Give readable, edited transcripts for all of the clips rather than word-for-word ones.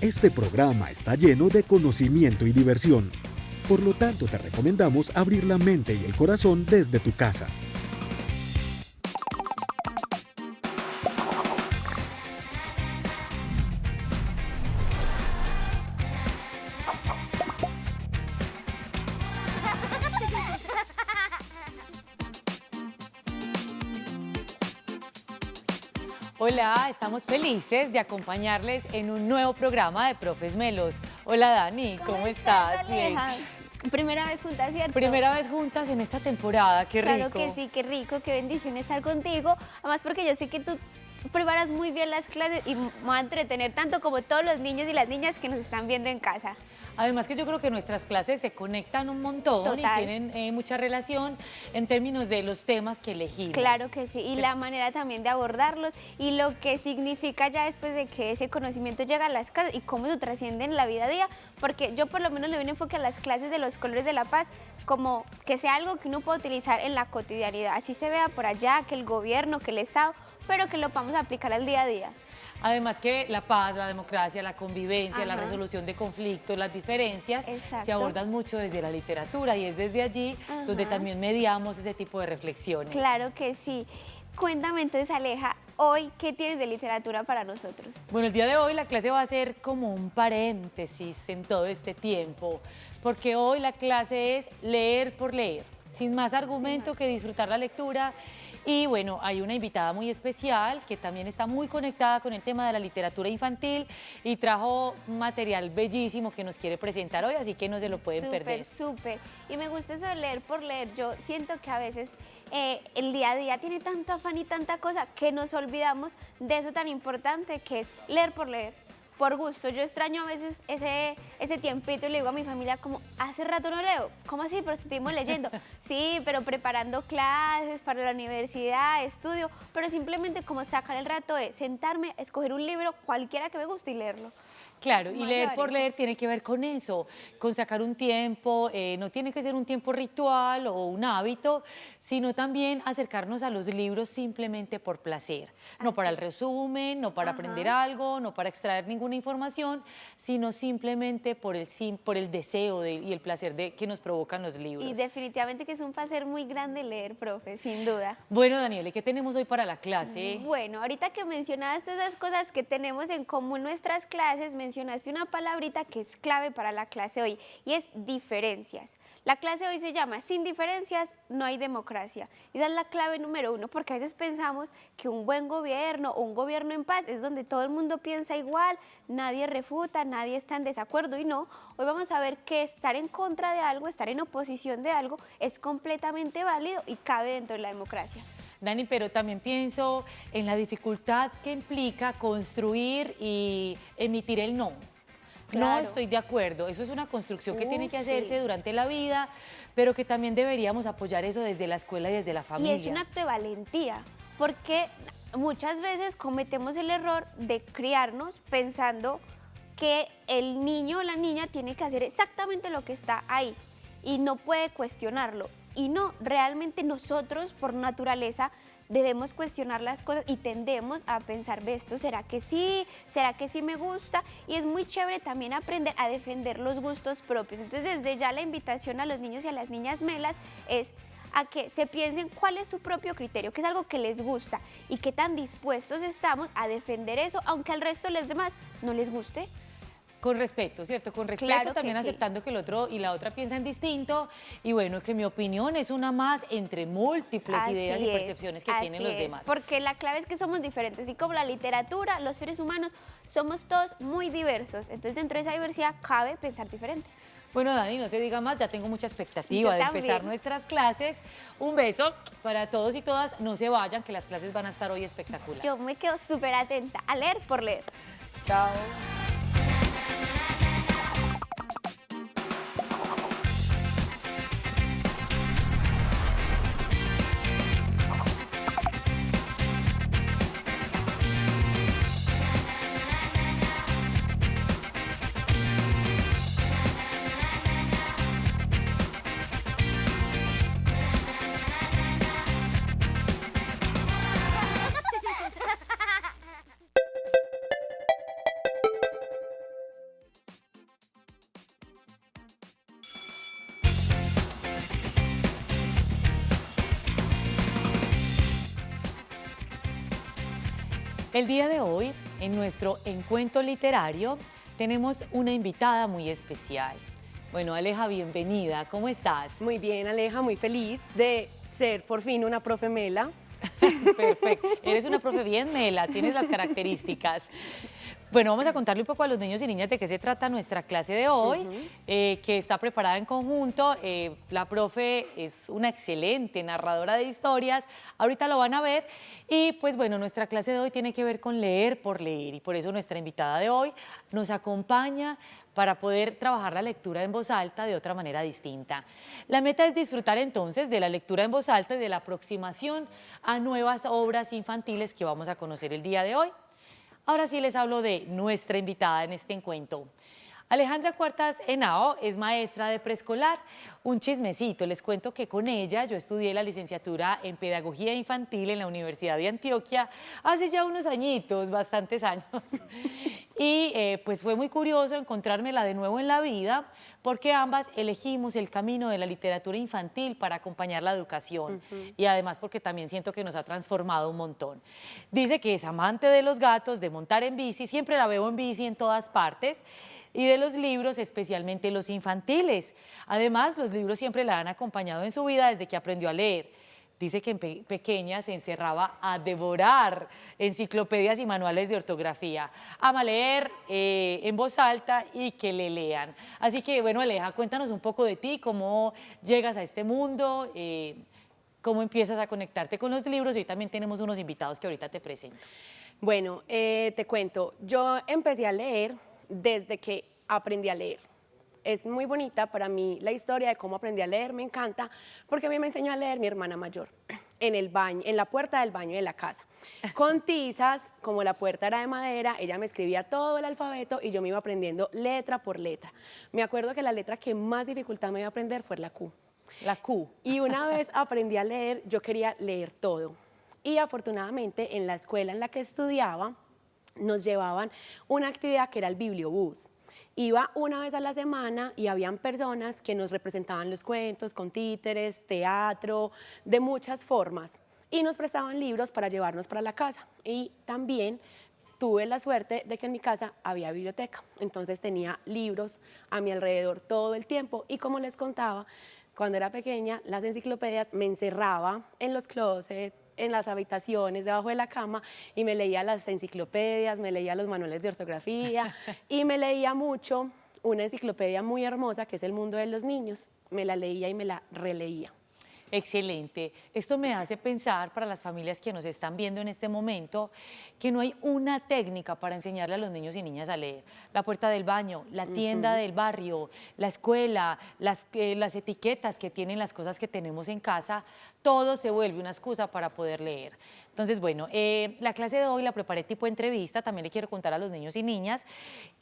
Este programa está lleno de conocimiento y diversión. Por lo tanto, te recomendamos abrir la mente y el corazón desde tu casa. Hola, estamos felices de acompañarles en un nuevo programa de Profes Melos. Hola Dani, ¿cómo estás? Bien. Primera vez juntas, ¿cierto? Primera vez juntas en esta temporada, qué rico. Claro que sí, qué rico, qué bendición estar contigo. Además porque yo sé que tú preparas muy bien las clases y me va a entretener tanto como todos los niños y las niñas que nos están viendo en casa. Además que yo creo que nuestras clases se conectan un montón. Total. Y tienen mucha relación en términos de los temas que elegimos. Claro que sí, y la manera también de abordarlos y lo que significa ya después de que ese conocimiento llega a las casas y cómo se trasciende en la vida a día, porque yo por lo menos le doy un enfoque a las clases de los colores de la paz como que sea algo que uno pueda utilizar en la cotidianidad, así se vea por allá, que el gobierno, que el Estado, pero que lo podamos aplicar al día a día. Además que la paz, la democracia, la convivencia, la Ajá. resolución de conflictos, las diferencias, Exacto. se abordan mucho desde la literatura y es desde allí donde también mediamos ese tipo de reflexiones. Claro que sí. Cuéntame entonces, Aleja, hoy, ¿qué tienes de literatura para nosotros? Bueno, el día de hoy la clase va a ser como un paréntesis en todo este tiempo, porque hoy la clase es leer por leer, sin más argumento que disfrutar la lectura. Y bueno, hay una invitada muy especial que también está muy conectada con el tema de la literatura infantil y trajo un material bellísimo que nos quiere presentar hoy, así que no se lo pueden perder. Súper. Y me gusta eso de leer por leer. Yo siento que a veces el día a día tiene tanto afán y tanta cosa que nos olvidamos de eso tan importante que es leer por leer. Por gusto, yo extraño a veces ese tiempito y le digo a mi familia como, hace rato no leo, ¿cómo así? Pero estuvimos leyendo, sí, pero preparando clases para la universidad, estudio, pero simplemente como sacar el rato de sentarme, escoger un libro cualquiera que me guste y leerlo. Claro, y Más leer de por varios. leer tiene que ver con eso, con sacar un tiempo, no tiene que ser un tiempo ritual o un hábito, sino también acercarnos a los libros simplemente por placer, no para el resumen, no para aprender algo, no para extraer ninguna información, sino simplemente por el deseo y el placer que nos provocan los libros. Y definitivamente que es un placer muy grande leer, profe, sin duda. Bueno, Daniela, ¿qué tenemos hoy para la clase? Bueno, ahorita que mencionaste esas cosas que tenemos en común nuestras clases, mencionaste una palabrita que es clave para la clase hoy y es diferencias. La clase hoy se llama Sin diferencias no hay democracia. Esa es la clave número uno porque a veces pensamos que un buen gobierno o un gobierno en paz es donde todo el mundo piensa igual, nadie refuta, nadie está en desacuerdo y no. Hoy vamos a ver que estar en contra de algo, estar en oposición de algo es completamente válido y cabe dentro de la democracia. Dani, pero también pienso en la dificultad que implica construir y emitir el no. No Claro. estoy de acuerdo, eso es una construcción que tiene que hacerse Sí. durante la vida, pero que también deberíamos apoyar eso desde la escuela y desde la Y familia. es un acto de valentía, porque muchas veces cometemos el error de criarnos pensando que el niño o la niña tiene que hacer exactamente lo que está ahí y no puede cuestionarlo. Y no, realmente nosotros por naturaleza debemos cuestionar las cosas y tendemos a pensar, ¿ve esto? ¿Será que sí? ¿Será que sí me gusta? Y es muy chévere también aprender a defender los gustos propios. Entonces, desde ya la invitación a los niños y a las niñas melas es a que se piensen cuál es su propio criterio, qué es algo que les gusta y qué tan dispuestos estamos a defender eso, aunque al resto de los demás no les guste. Con respeto, ¿cierto? Con respeto, Claro que también sí. aceptando que el otro y la otra piensan distinto y bueno, que mi opinión es una más entre múltiples ideas y percepciones que tienen los demás. Porque la clave es que somos diferentes, y como la literatura, los seres humanos somos todos muy diversos, entonces dentro de esa diversidad cabe pensar diferente. Bueno, Dani, no se diga más, ya tengo mucha expectativa Yo de empezar también. nuestras clases. Un beso para todos y todas, no se vayan, que las clases van a estar hoy espectaculares. Yo me quedo súper atenta a leer por leer. Chao. El día de hoy, en nuestro encuentro literario, tenemos una invitada muy especial. Bueno, Aleja, bienvenida. ¿Cómo estás? Muy bien, Aleja, muy feliz de ser por fin una profe Mela. Perfecto. Eres una profe bien mela, tienes las características. Bueno, vamos a contarle un poco a los niños y niñas de qué se trata nuestra clase de hoy, que está preparada en conjunto. La profe es una excelente narradora de historias, ahorita lo van a ver. Y pues bueno, nuestra clase de hoy tiene que ver con leer por leer y por eso nuestra invitada de hoy nos acompaña para poder trabajar la lectura en voz alta de otra manera distinta. La meta es disfrutar entonces de la lectura en voz alta y de la aproximación a nuevas obras infantiles que vamos a conocer el día de hoy. Ahora sí les hablo de nuestra invitada en este encuentro. Alejandra Cuartas Henao es maestra de preescolar. Un chismecito, les cuento que con ella yo estudié la licenciatura en Pedagogía Infantil en la Universidad de Antioquia hace ya unos añitos, bastantes años. Y pues fue muy curioso encontrármela de nuevo en la vida porque ambas elegimos el camino de la literatura infantil para acompañar la educación y además porque también siento que nos ha transformado un montón. Dice que es amante de los gatos, de montar en bici, siempre la veo en bici en todas partes, y de los libros, especialmente los infantiles. Además, los libros siempre la han acompañado en su vida desde que aprendió a leer. Dice que en pequeña se encerraba a devorar enciclopedias y manuales de ortografía. Ama leer en voz alta y que le lean. Así que, bueno, Aleja, cuéntanos un poco de ti, cómo llegas a este mundo, cómo empiezas a conectarte con los libros. Y hoy también tenemos unos invitados que ahorita te presento. Bueno, te cuento, yo empecé a leer desde que aprendí a leer. Es muy bonita para mí la historia de cómo aprendí a leer, me encanta, porque a mí me enseñó a leer mi hermana mayor en el baño, en la puerta del baño de la casa. Con tizas, como la puerta era de madera, ella me escribía todo el alfabeto y yo me iba aprendiendo letra por letra. Me acuerdo que la letra que más dificultad me iba a aprender fue la Q. La Q. Y una vez aprendí a leer, yo quería leer todo. Y afortunadamente en la escuela en la que estudiaba, nos llevaban una actividad que era el bibliobús. Iba una vez a la semana y habían personas que nos representaban los cuentos con títeres, teatro, de muchas formas. Y nos prestaban libros para llevarnos para la casa. Y también tuve la suerte de que en mi casa había biblioteca. Entonces tenía libros a mi alrededor todo el tiempo. Y como les contaba, cuando era pequeña, las enciclopedias me encerraba en los closets, en las habitaciones, debajo de la cama, y me leía las enciclopedias, me leía los manuales de ortografía y me leía mucho una enciclopedia muy hermosa que es El mundo de los niños. Me la leía y me la releía. Excelente. Esto me hace pensar para las familias que nos están viendo en este momento que no hay una técnica para enseñarle a los niños y niñas a leer. La puerta del baño, la tienda del barrio, la escuela, las etiquetas que tienen las cosas que tenemos en casa, todo se vuelve una excusa para poder leer. Entonces, bueno, la clase de hoy la preparé tipo entrevista. También le quiero contar a los niños y niñas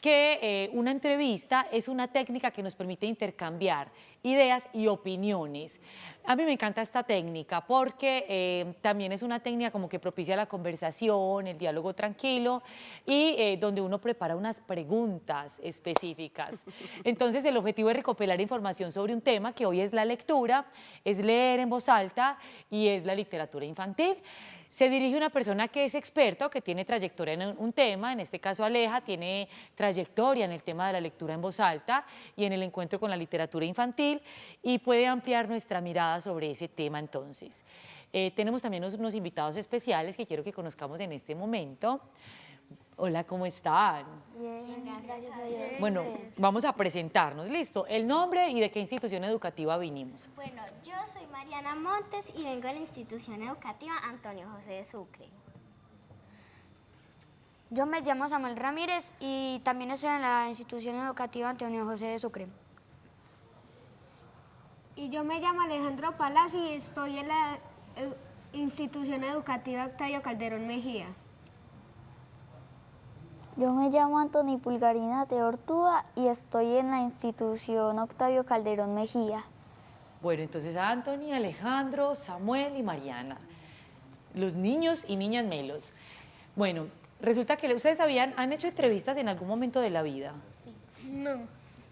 que una entrevista es una técnica que nos permite intercambiar ideas y opiniones. A mí me encanta esta técnica porque también es una técnica como que propicia la conversación, el diálogo tranquilo y donde uno prepara unas preguntas específicas. Entonces, el objetivo es recopilar información sobre un tema que hoy es la lectura, es leer en voz alta y es la literatura infantil. Se dirige a una persona que es experto, que tiene trayectoria en un tema, en este caso Aleja, tiene trayectoria en el tema de la lectura en voz alta y en el encuentro con la literatura infantil y puede ampliar nuestra mirada sobre ese tema entonces. Tenemos también unos invitados especiales que quiero que conozcamos en este momento. Hola, ¿cómo están? Bien, gracias a Dios. Bueno, vamos a presentarnos, ¿listo? El nombre y de qué institución educativa vinimos. Bueno, yo soy Mariana Montes y vengo de la institución educativa Antonio José de Sucre. Yo me llamo Samuel Ramírez y también estoy en la institución educativa Antonio José de Sucre. Y yo me llamo Alejandro Palacio y estoy en la institución educativa Octavio Calderón Mejía. Yo me llamo Antoni Pulgarina de Ortúa y estoy en la institución Octavio Calderón Mejía. Bueno, entonces Anthony, Alejandro, Samuel y Mariana, los niños y niñas melos. Bueno, resulta que ustedes han hecho entrevistas en algún momento de la vida. No.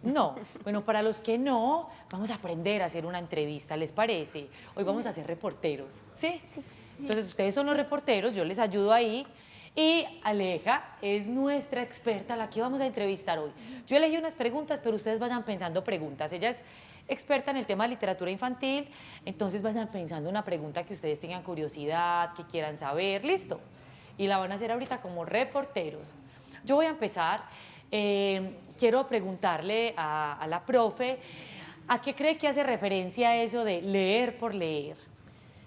No, bueno, para los que no, vamos a aprender a hacer una entrevista, ¿les parece? Hoy vamos a ser reporteros, ¿sí? Sí. Entonces ustedes son los reporteros, yo les ayudo ahí. Y Aleja es nuestra experta, la que vamos a entrevistar hoy. Yo elegí unas preguntas, pero ustedes vayan pensando preguntas. Ella es experta en el tema de literatura infantil, entonces vayan pensando una pregunta que ustedes tengan curiosidad, que quieran saber, listo. Y la van a hacer ahorita como reporteros. Yo voy a empezar. Quiero preguntarle a la profe, ¿a qué cree que hace referencia eso de leer por leer?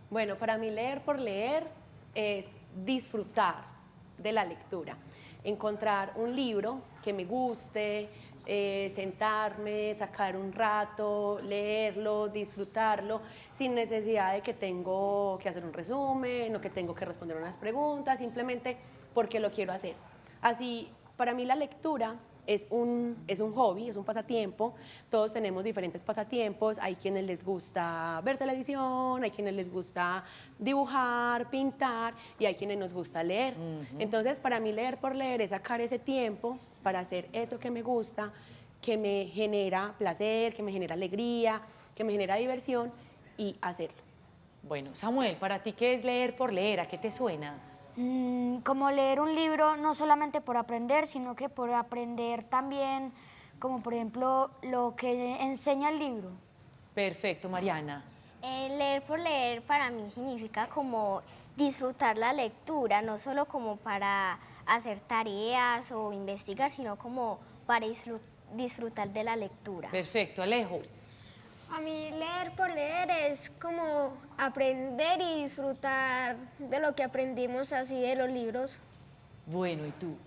Bueno, para mí leer por leer es disfrutar de la lectura, encontrar un libro que me guste, sentarme, sacar un rato, leerlo, disfrutarlo, sin necesidad de que tengo que hacer un resumen o que tengo que responder unas preguntas, simplemente porque lo quiero hacer. Así, para mí la lectura es un hobby, es un pasatiempo. Todos tenemos diferentes pasatiempos. Hay quienes les gusta ver televisión, hay quienes les gusta dibujar, pintar y hay quienes nos gusta leer. Entonces, para mí leer por leer es sacar ese tiempo para hacer eso que me gusta, que me genera placer, que me genera alegría, que me genera diversión y hacerlo. Bueno, Samuel, ¿para ti qué es leer por leer? ¿A qué te suena? Como leer un libro no solamente por aprender, sino que por aprender también, como por ejemplo lo que enseña el libro. Perfecto, Mariana. Leer por leer para mí significa como disfrutar la lectura, no solo como para hacer tareas o investigar, sino como para disfrutar de la lectura. Perfecto, Alejo. A mí leer por leer es como aprender y disfrutar de lo que aprendimos así de los libros. Bueno, ¿y tú?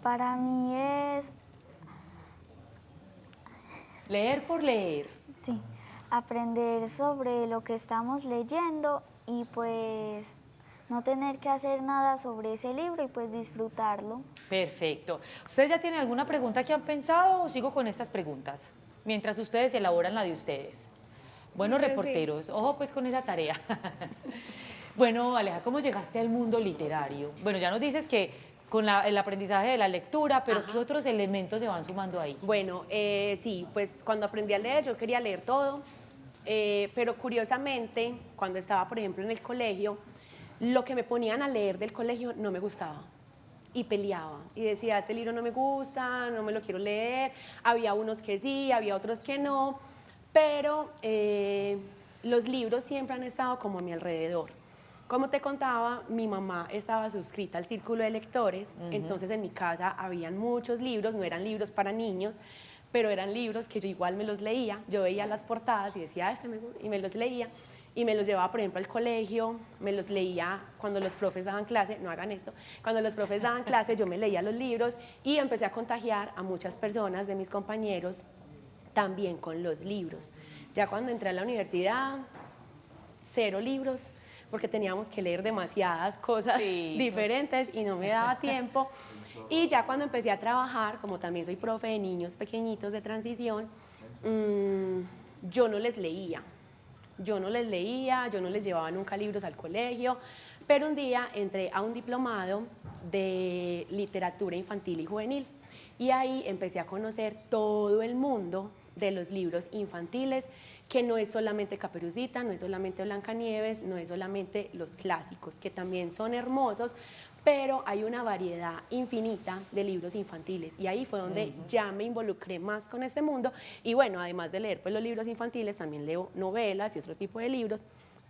Para mí es, Leer por leer. sí, aprender sobre lo que estamos leyendo y pues no tener que hacer nada sobre ese libro y pues disfrutarlo. Perfecto. ¿Ustedes ya tienen alguna pregunta que han pensado o sigo con estas preguntas? Mientras ustedes elaboran la de ustedes. Bueno, reporteros, ojo pues con esa tarea. Bueno, Aleja, ¿cómo llegaste al mundo literario? Bueno, ya nos dices que con el aprendizaje de la lectura, pero ¿qué otros elementos se van sumando ahí? Bueno, sí, pues cuando aprendí a leer yo quería leer todo, pero curiosamente cuando estaba, por ejemplo, en el colegio, lo que me ponían a leer del colegio no me gustaba. Y peleaba y decía, este libro no me gusta, no me lo quiero leer. Había unos que sí, había otros que no, pero los libros siempre han estado como a mi alrededor. Como te contaba, mi mamá estaba suscrita al círculo de lectores, entonces en mi casa habían muchos libros, no eran libros para niños, pero eran libros que yo igual me los leía. Yo veía las portadas y decía, este me gusta, y me los leía. Y me los llevaba, por ejemplo, al colegio, me los leía cuando los profes daban clase, no hagan esto, cuando los profes daban clase yo me leía los libros y empecé a contagiar a muchas personas de mis compañeros también con los libros. Ya cuando entré a la universidad, 0 libros, porque teníamos que leer demasiadas cosas diferentes y no me daba tiempo. Y ya cuando empecé a trabajar, como también soy profe de niños pequeñitos de transición, yo no les leía. Yo no les llevaba nunca libros al colegio, pero un día entré a un diplomado de literatura infantil y juvenil y ahí empecé a conocer todo el mundo de los libros infantiles, que no es solamente Caperucita, no es solamente Blancanieves, no es solamente los clásicos, que también son hermosos, pero hay una variedad infinita de libros infantiles y ahí fue donde ya me involucré más con este mundo. Y bueno, además de leer pues, los libros infantiles, también leo novelas y otro tipo de libros,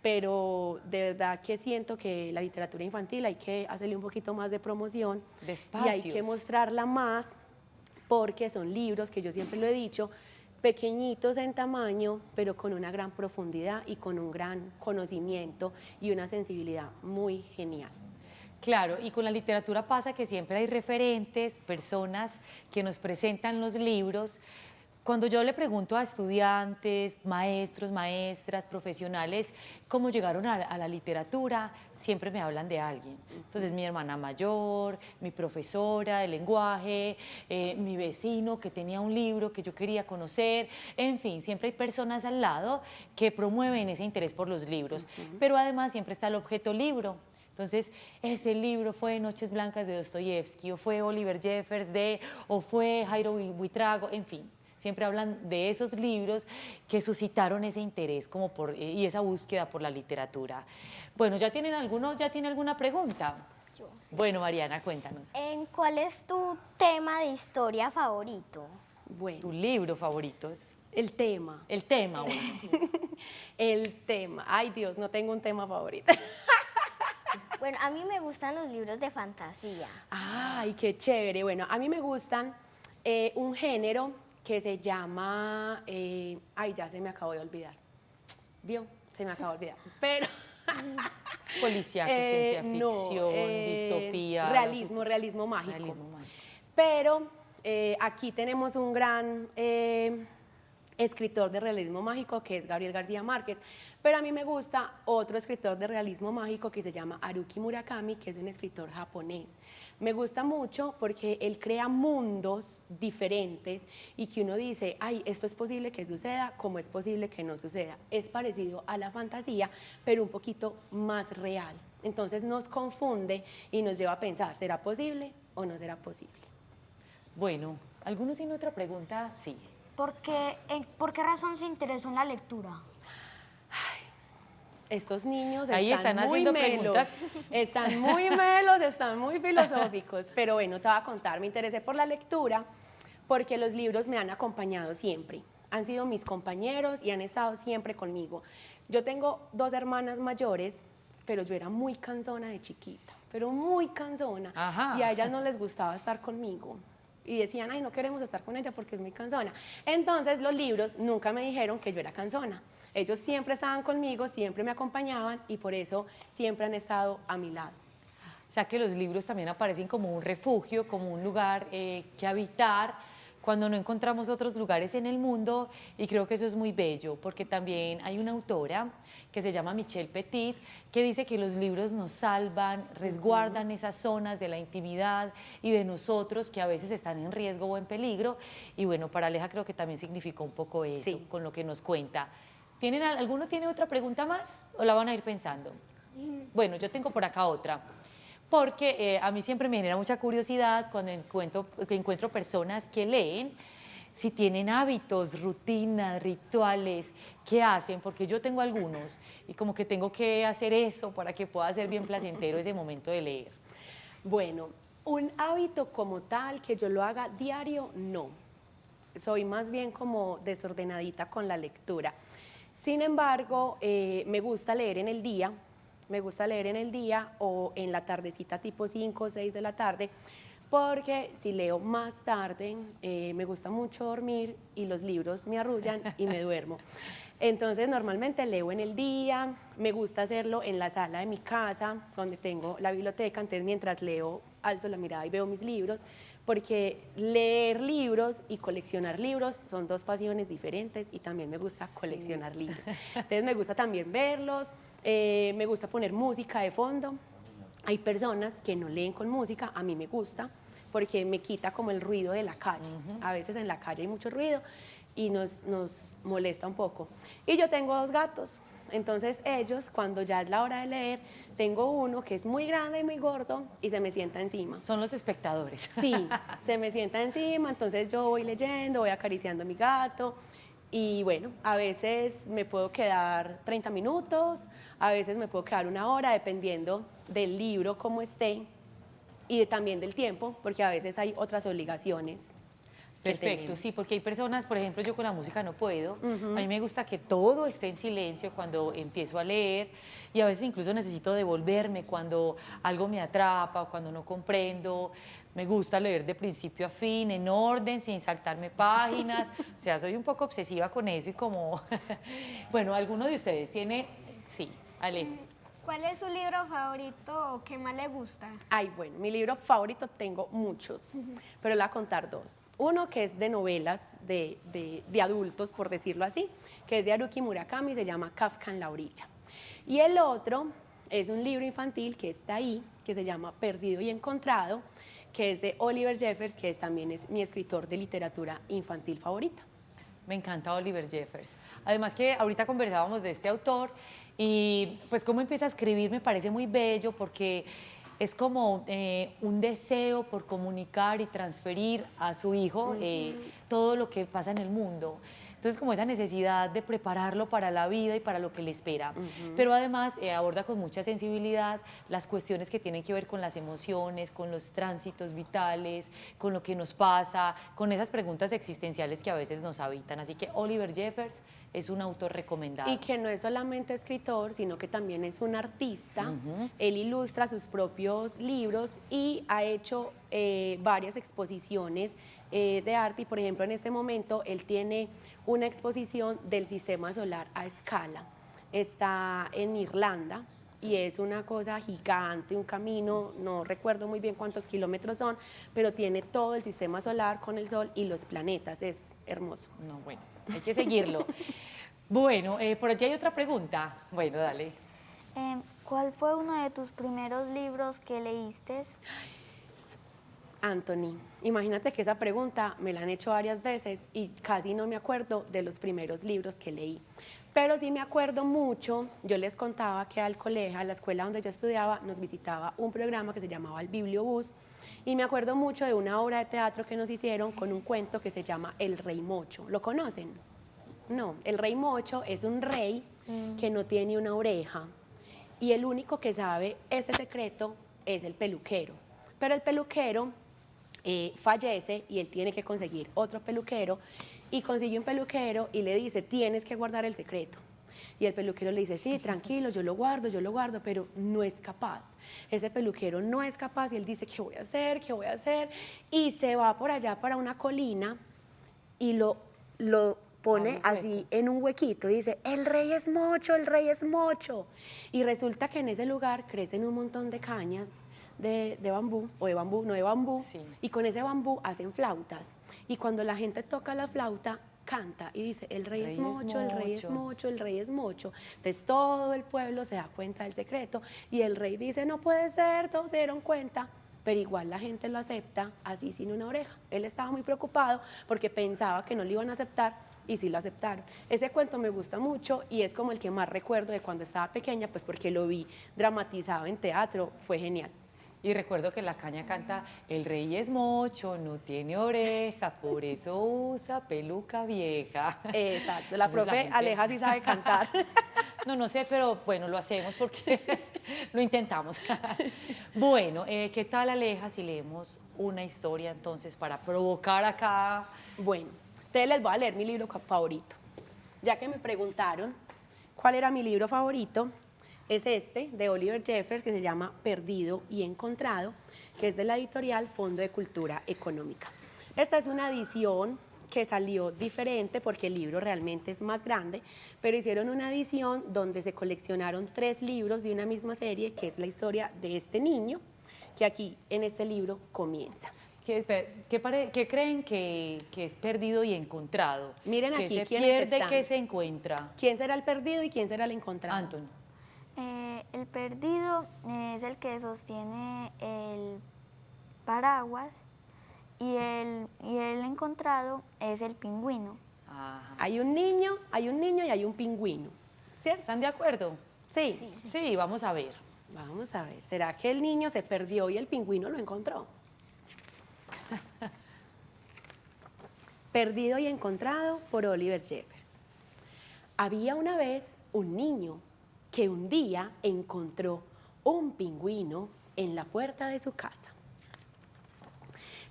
pero de verdad que siento que la literatura infantil hay que hacerle un poquito más de promoción y hay que mostrarla más, porque son libros que yo siempre lo he dicho, pequeñitos en tamaño, pero con una gran profundidad y con un gran conocimiento y una sensibilidad muy genial. Claro, y con la literatura pasa que siempre hay referentes, personas que nos presentan los libros. Cuando yo le pregunto a estudiantes, maestros, maestras, profesionales, cómo llegaron a la literatura, siempre me hablan de alguien. Entonces, mi hermana mayor, mi profesora de lenguaje, mi vecino que tenía un libro que yo quería conocer, en fin, siempre hay personas al lado que promueven ese interés por los libros. Pero además siempre está el objeto libro. Entonces, ese libro fue Noches Blancas de Dostoyevsky, o fue Oliver Jeffers o fue Jairo Buitrago, en fin. Siempre hablan de esos libros que suscitaron ese interés y esa búsqueda por la literatura. Bueno, ¿ya tienen alguna pregunta? Yo, sí. Bueno, Mariana, cuéntanos. ¿Cuál es tu tema de historia favorito? Bueno, ¿Tu libro favorito? el tema. El tema, bueno. El tema. Ay, Dios, no tengo un tema favorito. Bueno, a mí me gustan los libros de fantasía. Ay, qué chévere. Bueno, a mí me gustan un género que se llama... ay, ya se me acabó de olvidar. ¿Vio? Se me acabó de olvidar. Pero... Policíaco, ciencia no, ficción, distopía. realismo mágico. Realismo mágico. Pero aquí tenemos un gran escritor de realismo mágico que es Gabriel García Márquez, pero a mí me gusta otro escritor de realismo mágico que se llama Haruki Murakami, que es un escritor japonés. Me gusta mucho porque él crea mundos diferentes y que uno dice, ay, esto es posible que suceda, como es posible que no suceda. Es parecido a la fantasía, pero un poquito más real. Entonces nos confunde y nos lleva a pensar, ¿será posible o no será posible? Bueno, ¿alguno tiene otra pregunta? Sí. ¿Por qué razón se interesó en la lectura? Estos niños Ahí están están muy haciendo melos, preguntas. están muy melos, están muy filosóficos, pero bueno, te voy a contar, me interesé por la lectura porque los libros me han acompañado siempre, han sido mis compañeros y han estado siempre conmigo. Yo tengo 2 hermanas mayores, pero yo era muy cansona de chiquita, pero muy cansona, Ajá. y a ellas no les gustaba estar conmigo. Y decían, ay, no queremos estar con ella porque es muy cansona. Entonces los libros nunca me dijeron que yo era cansona. Ellos siempre estaban conmigo, siempre me acompañaban y por eso siempre han estado a mi lado. O sea que los libros también aparecen como un refugio, como un lugar que habitar cuando no encontramos otros lugares en el mundo, y creo que eso es muy bello, porque también hay una autora que se llama Michelle Petit, que dice que los libros nos salvan, resguardan esas zonas de la intimidad y de nosotros que a veces están en riesgo o en peligro, y bueno, para Aleja creo que también significó un poco eso, Sí. con lo que nos cuenta. ¿Alguno tiene otra pregunta más o la van a ir pensando? Bueno, yo tengo por acá otra. Porque a mí siempre me genera mucha curiosidad cuando encuentro personas que leen, si tienen hábitos, rutinas, rituales, ¿qué hacen? Porque yo tengo algunos y como que tengo que hacer eso para que pueda ser bien placentero ese momento de leer. Bueno, un hábito como tal que yo lo haga diario, no. Soy más bien como desordenadita con la lectura. Sin embargo, me gusta leer en el día. Me gusta leer en el día o en la tardecita tipo 5 o 6 de la tarde, porque si leo más tarde me gusta mucho dormir y los libros me arrullan y me duermo. Entonces normalmente leo en el día, me gusta hacerlo en la sala de mi casa, donde tengo la biblioteca, entonces mientras leo alzo la mirada y veo mis libros, porque leer libros y coleccionar libros son 2 pasiones diferentes y también me gusta coleccionar libros. Entonces me gusta también verlos, me gusta poner música de fondo. Hay personas que no leen con música, a mí me gusta, porque me quita como el ruido de la calle. A veces en la calle hay mucho ruido y nos molesta un poco. Y yo tengo 2 gatos, entonces ellos, cuando ya es la hora de leer, tengo uno que es muy grande y muy gordo y se me sienta encima. Son los espectadores. Sí, se me sienta encima, entonces yo voy leyendo, voy acariciando a mi gato y bueno, a veces me puedo quedar 30 minutos, a veces me puedo quedar 1 hora, dependiendo del libro, cómo esté y también del tiempo, porque a veces hay otras obligaciones. Perfecto, sí, porque hay personas, por ejemplo, yo con la música no puedo. A mí me gusta que todo esté en silencio cuando empiezo a leer y a veces incluso necesito devolverme cuando algo me atrapa o cuando no comprendo. Me gusta leer de principio a fin, en orden, sin saltarme páginas. O sea, soy un poco obsesiva con eso y como... Bueno, ¿alguno de ustedes tiene...? Sí, Ale. ¿Cuál es su libro favorito o qué más le gusta? Ay, bueno, mi libro favorito tengo muchos, pero le voy a contar 2. Uno que es de novelas de adultos, por decirlo así, que es de Haruki Murakami, se llama Kafka en la orilla. Y el otro es un libro infantil que está ahí, que se llama Perdido y Encontrado, que es de Oliver Jeffers, que también es mi escritor de literatura infantil favorita. Me encanta Oliver Jeffers. Además que ahorita conversábamos de este autor y pues cómo empieza a escribir me parece muy bello porque es como un deseo por comunicar y transferir a su hijo todo lo que pasa en el mundo. Entonces, como esa necesidad de prepararlo para la vida y para lo que le espera. Pero además aborda con mucha sensibilidad las cuestiones que tienen que ver con las emociones, con los tránsitos vitales, con lo que nos pasa, con esas preguntas existenciales que a veces nos habitan. Así que Oliver Jeffers es un autor recomendado. Y que no es solamente escritor, sino que también es un artista. Él ilustra sus propios libros y ha hecho varias exposiciones de arte. Y por ejemplo, en este momento él tiene una exposición del sistema solar a escala. Está en Irlanda. Sí. Y es una cosa gigante, un camino, no recuerdo muy bien cuántos kilómetros son, pero tiene todo el sistema solar con el Sol y los planetas, es hermoso. No, bueno, hay que seguirlo. Bueno, por allí hay otra pregunta. Bueno, dale. ¿Cuál fue uno de tus primeros libros que leíste? Anthony, imagínate que esa pregunta me la han hecho varias veces y casi no me acuerdo de los primeros libros que leí. Pero sí me acuerdo mucho, yo les contaba que al colegio, a la escuela donde yo estudiaba, nos visitaba un programa que se llamaba el Bibliobús y me acuerdo mucho de una obra de teatro que nos hicieron con un cuento que se llama El Rey Mocho. ¿Lo conocen? No, el Rey Mocho es un rey que no tiene una oreja y el único que sabe ese secreto es el peluquero. Pero el peluquero fallece y él tiene que conseguir otro peluquero y consigue un peluquero y le dice, tienes que guardar el secreto. Y el peluquero le dice, sí, tranquilo, yo lo guardo, pero no es capaz. Ese peluquero no es capaz y él dice, ¿qué voy a hacer? ¿Qué voy a hacer? Y se va por allá para una colina y lo pone así en un huequito y dice, el rey es mocho, el rey es mocho. Y resulta que en ese lugar crecen un montón de cañas de bambú, o de bambú, no de bambú, sí. Y con ese bambú hacen flautas. Y cuando la gente toca la flauta, canta y dice, el rey es mocho, el rey es mocho, el rey es mocho. Entonces todo el pueblo se da cuenta del secreto y el rey dice, no puede ser, todos se dieron cuenta, pero igual la gente lo acepta así sin una oreja. Él estaba muy preocupado porque pensaba que no lo iban a aceptar y sí lo aceptaron. Ese cuento me gusta mucho y es como el que más recuerdo de cuando estaba pequeña, pues porque lo vi dramatizado en teatro, fue genial. Y recuerdo que la caña canta, el rey es mocho, no tiene oreja, por eso usa peluca vieja. Exacto, la profe Aleja sí sabe cantar. No sé, pero bueno, lo hacemos porque lo intentamos. Bueno, ¿qué tal, Aleja, si leemos una historia entonces para provocar acá? Bueno, entonces les voy a leer mi libro favorito. Ya que me preguntaron cuál era mi libro favorito, es este, de Oliver Jeffers, que se llama Perdido y Encontrado, que es de la editorial Fondo de Cultura Económica. Esta es una edición que salió diferente porque el libro realmente es más grande, pero hicieron una edición donde se coleccionaron 3 libros de una misma serie, que es la historia de este niño, que aquí en este libro comienza. ¿Qué creen que es perdido y encontrado? Miren aquí, ¿qué se pierde, qué se encuentra? ¿Quién será el perdido y quién será el encontrado? Anthony. El perdido es el que sostiene el paraguas y el encontrado es el pingüino. Ajá. Hay un niño y hay un pingüino. ¿Cierto? ¿Están de acuerdo? Sí. Sí, vamos a ver. Vamos a ver, ¿será que el niño se perdió y el pingüino lo encontró? Perdido y encontrado por Oliver Jeffers. Había una vez un niño que un día encontró un pingüino en la puerta de su casa.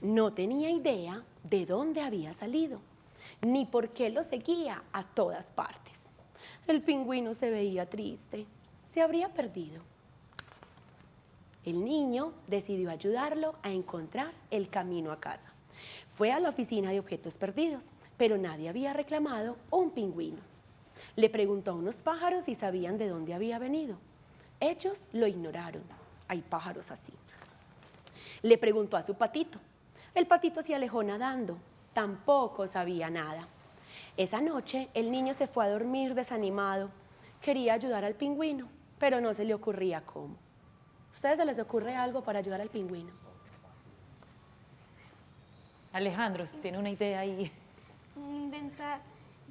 No tenía idea de dónde había salido, ni por qué lo seguía a todas partes. El pingüino se veía triste, se habría perdido. El niño decidió ayudarlo a encontrar el camino a casa. Fue a la oficina de objetos perdidos, pero nadie había reclamado un pingüino. Le preguntó a unos pájaros si sabían de dónde había venido. Ellos lo ignoraron. Hay pájaros así. Le preguntó a su patito. El patito se alejó nadando. Tampoco sabía nada. Esa noche el niño se fue a dormir desanimado. Quería ayudar al pingüino, pero no se le ocurría cómo. ¿A ustedes se les ocurre algo para ayudar al pingüino? Alejandro, ¿tiene una idea ahí? Intentar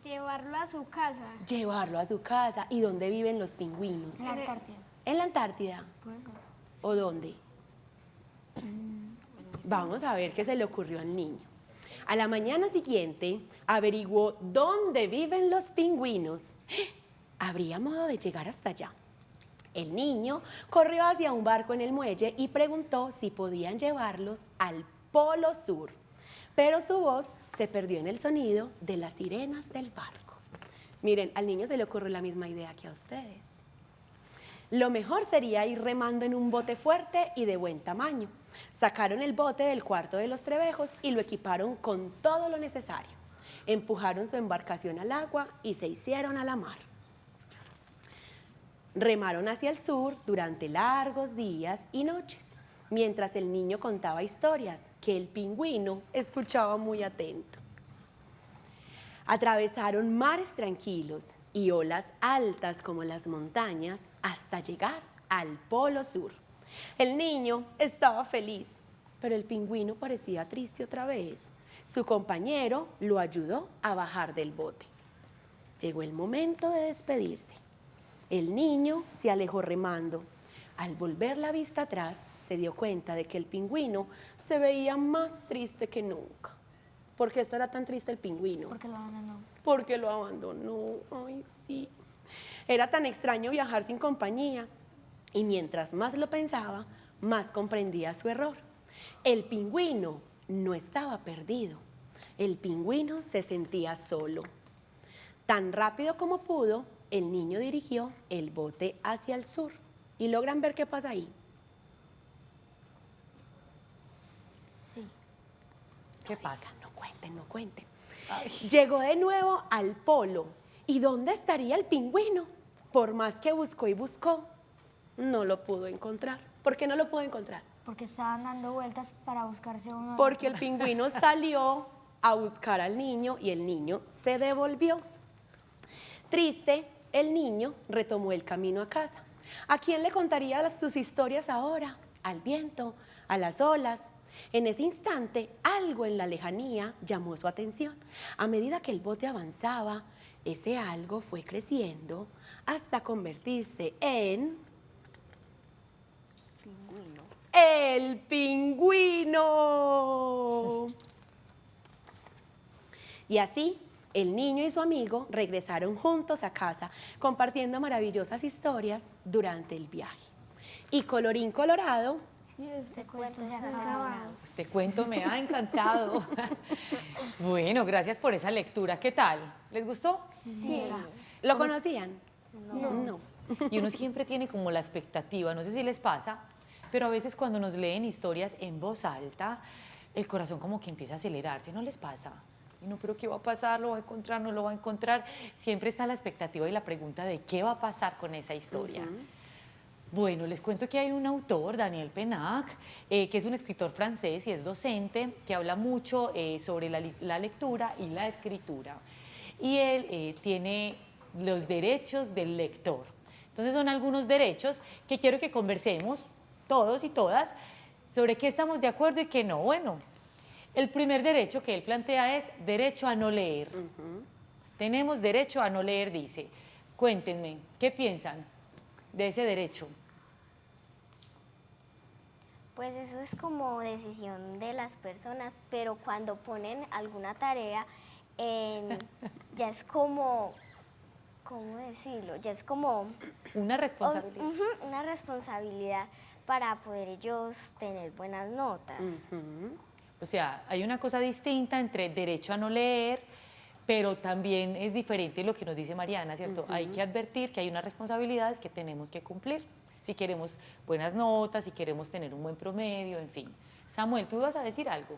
llevarlo a su casa. Llevarlo a su casa. ¿Y dónde viven los pingüinos? En la Antártida. ¿En la Antártida? ¿O dónde? Vamos a ver qué se le ocurrió al niño. A la mañana siguiente, averiguó dónde viven los pingüinos. ¿Habría modo de llegar hasta allá? El niño corrió hacia un barco en el muelle y preguntó si podían llevarlos al Polo Sur, pero su voz se perdió en el sonido de las sirenas del barco. Miren, al niño se le ocurrió la misma idea que a ustedes. Lo mejor sería ir remando en un bote fuerte y de buen tamaño. Sacaron el bote del cuarto de los trebejos y lo equiparon con todo lo necesario. Empujaron su embarcación al agua y se hicieron a la mar. Remaron hacia el sur durante largos días y noches, mientras el niño contaba historias que el pingüino escuchaba muy atento. Atravesaron mares tranquilos y olas altas como las montañas hasta llegar al Polo Sur. El niño estaba feliz, pero el pingüino parecía triste otra vez. Su compañero lo ayudó a bajar del bote. Llegó el momento de despedirse. El niño se alejó remando. Al volver la vista atrás, se dio cuenta de que el pingüino se veía más triste que nunca. ¿Por qué estará tan triste el pingüino? Porque lo abandonó. Porque lo abandonó. Ay, sí. Era tan extraño viajar sin compañía. Y mientras más lo pensaba, más comprendía su error. El pingüino no estaba perdido. El pingüino se sentía solo. Tan rápido como pudo, el niño dirigió el bote hacia el sur. ¿Y logran ver qué pasa ahí? Sí. ¿Qué pasa? No cuenten, no cuenten. Llegó de nuevo al polo. ¿Y dónde estaría el pingüino? Por más que buscó y buscó, no lo pudo encontrar. ¿Por qué no lo pudo encontrar? Porque estaban dando vueltas para buscarse uno. Porque el pingüino salió a buscar al niño y el niño se devolvió. Triste, el niño retomó el camino a casa. ¿A quién le contaría sus historias ahora? Al viento, a las olas. En ese instante, algo en la lejanía llamó su atención. A medida que el bote avanzaba, ese algo fue creciendo hasta convertirse en... ¡El pingüino! Y así, el niño y su amigo regresaron juntos a casa, compartiendo maravillosas historias durante el viaje. Y colorín colorado, Este cuento se ha acabado. Este cuento me ha encantado. Bueno, gracias por esa lectura. ¿Qué tal? ¿Les gustó? Sí. ¿lo conocían? No. Y uno siempre tiene como la expectativa, no sé si les pasa, pero a veces cuando nos leen historias en voz alta, el corazón como que empieza a acelerarse, ¿no les pasa? Y no, pero ¿qué va a pasar? ¿Lo va a encontrar? ¿No lo va a encontrar? Siempre está la expectativa y la pregunta de qué va a pasar con esa historia. Bueno, les cuento que hay un autor, Daniel Pennac, que es un escritor francés y es docente, que habla mucho sobre la lectura y la escritura. Y él tiene los derechos del lector. Entonces son algunos derechos que quiero que conversemos todos y todas sobre qué estamos de acuerdo y qué no. Bueno, el primer derecho que él plantea es derecho a no leer. Tenemos derecho a no leer, dice. Cuéntenme, ¿qué piensan de ese derecho? Pues eso es como decisión de las personas, pero cuando ponen alguna tarea, ya es como, ¿cómo decirlo? Ya es como... Una responsabilidad. Una responsabilidad para poder ellos tener buenas notas. O sea, hay una cosa distinta entre derecho a no leer, pero también es diferente lo que nos dice Mariana, ¿cierto? Hay que advertir que hay unas responsabilidades que tenemos que cumplir. Si queremos buenas notas, si queremos tener un buen promedio, en fin. Samuel, ¿tú ibas a decir algo?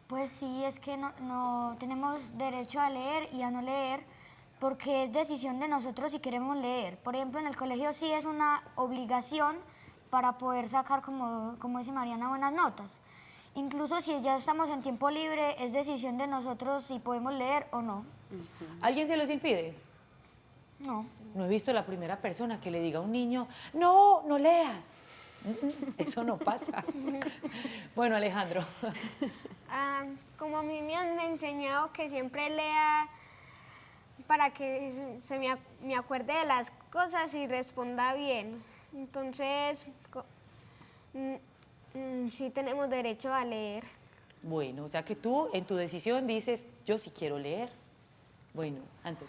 Pues sí, es que no tenemos derecho a leer y a no leer porque es decisión de nosotros si queremos leer. Por ejemplo, en el colegio sí es una obligación para poder sacar, como dice Mariana, buenas notas. Incluso si ya estamos en tiempo libre, es decisión de nosotros si podemos leer o no. ¿Alguien se los impide? No. No he visto la primera persona que le diga a un niño, no, no leas. Eso no pasa. Bueno, Alejandro. Como a mí me han enseñado que siempre lea para que me acuerde de las cosas y responda bien. Entonces, sí tenemos derecho a leer. Bueno, o sea que tú en tu decisión dices, yo sí quiero leer. Bueno, Anthony.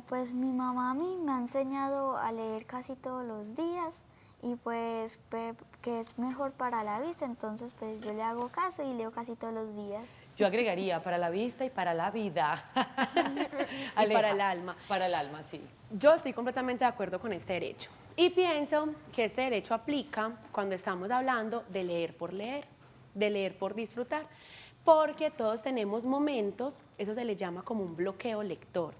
Pues mi mamá a mí me ha enseñado a leer casi todos los días y pues que es mejor para la vista, entonces pues yo le hago caso y leo casi todos los días. Yo agregaría para la vista y para la vida. Y Aleja. para el alma. Para el alma, sí. Yo estoy completamente de acuerdo con este derecho y pienso que este derecho aplica cuando estamos hablando de leer por disfrutar, porque todos tenemos momentos, eso se le llama como un bloqueo lector.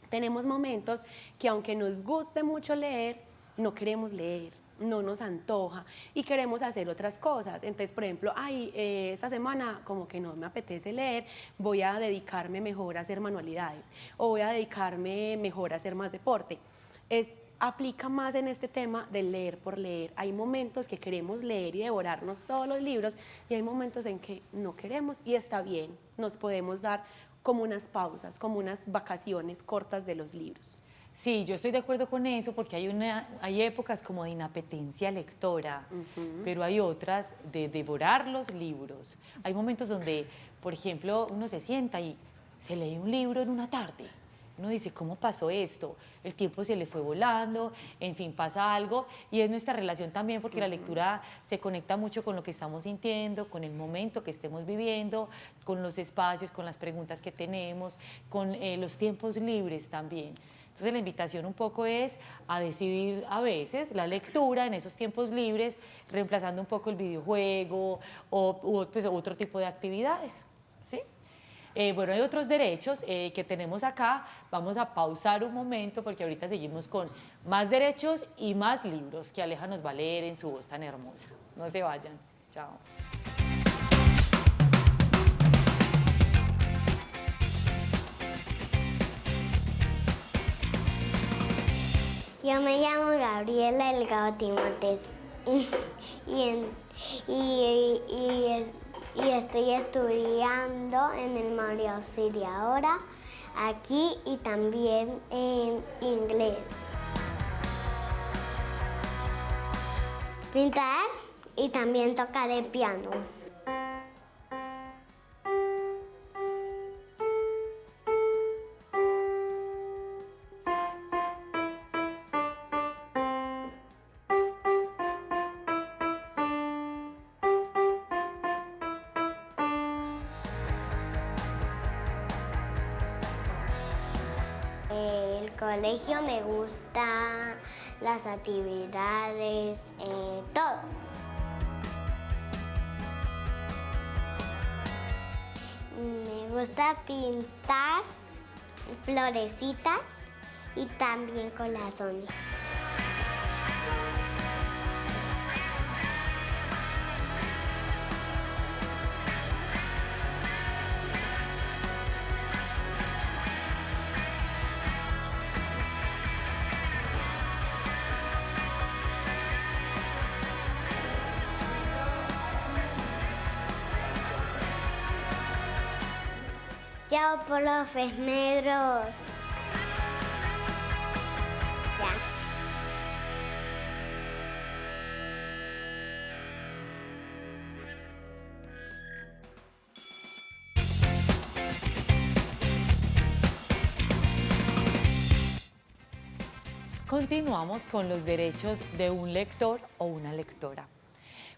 Tenemos momentos que aunque nos guste mucho leer, no queremos leer, no nos antoja y queremos hacer otras cosas. Entonces, por ejemplo, esta semana como que no me apetece leer, voy a dedicarme mejor a hacer manualidades o voy a dedicarme mejor a hacer más deporte. Aplica más en este tema del leer por leer. Hay momentos que queremos leer y devorarnos todos los libros y hay momentos en que no queremos y está bien, nos podemos dar como unas pausas, como unas vacaciones cortas de los libros. Sí, yo estoy de acuerdo con eso porque hay épocas como de inapetencia lectora, pero hay otras de devorar los libros. Hay momentos donde, por ejemplo, uno se sienta y se lee un libro en una tarde. Uno dice, ¿cómo pasó esto? El tiempo se le fue volando, en fin, pasa algo. Y es nuestra relación también porque la lectura se conecta mucho con lo que estamos sintiendo, con el momento que estemos viviendo, con los espacios, con las preguntas que tenemos, con los tiempos libres también. Entonces la invitación un poco es a decidir a veces la lectura en esos tiempos libres, reemplazando un poco el videojuego o pues, otro tipo de actividades, ¿sí? Bueno, hay otros derechos que tenemos acá. Vamos a pausar un momento porque ahorita seguimos con más derechos y más libros que Aleja nos va a leer en su voz tan hermosa. No se vayan. Chao. Yo me llamo Gabriela Delgado Timotes y estoy estudiando en el María Auxiliadora aquí y también en inglés. Pintar y también tocar el piano. El colegio me gusta, las actividades, todo. Me gusta pintar florecitas y también corazones. Chao, profes Medros. Ya. Continuamos con los derechos de un lector o una lectora.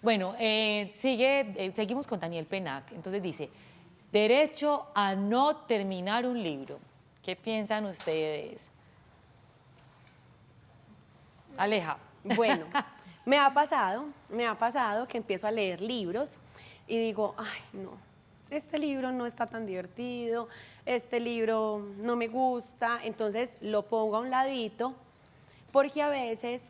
Bueno, seguimos con Daniel Penac. Entonces dice, derecho a no terminar un libro. ¿Qué piensan ustedes? Aleja. Bueno, me ha pasado que empiezo a leer libros y digo, ay, no, este libro no está tan divertido, este libro no me gusta, entonces lo pongo a un ladito, porque a veces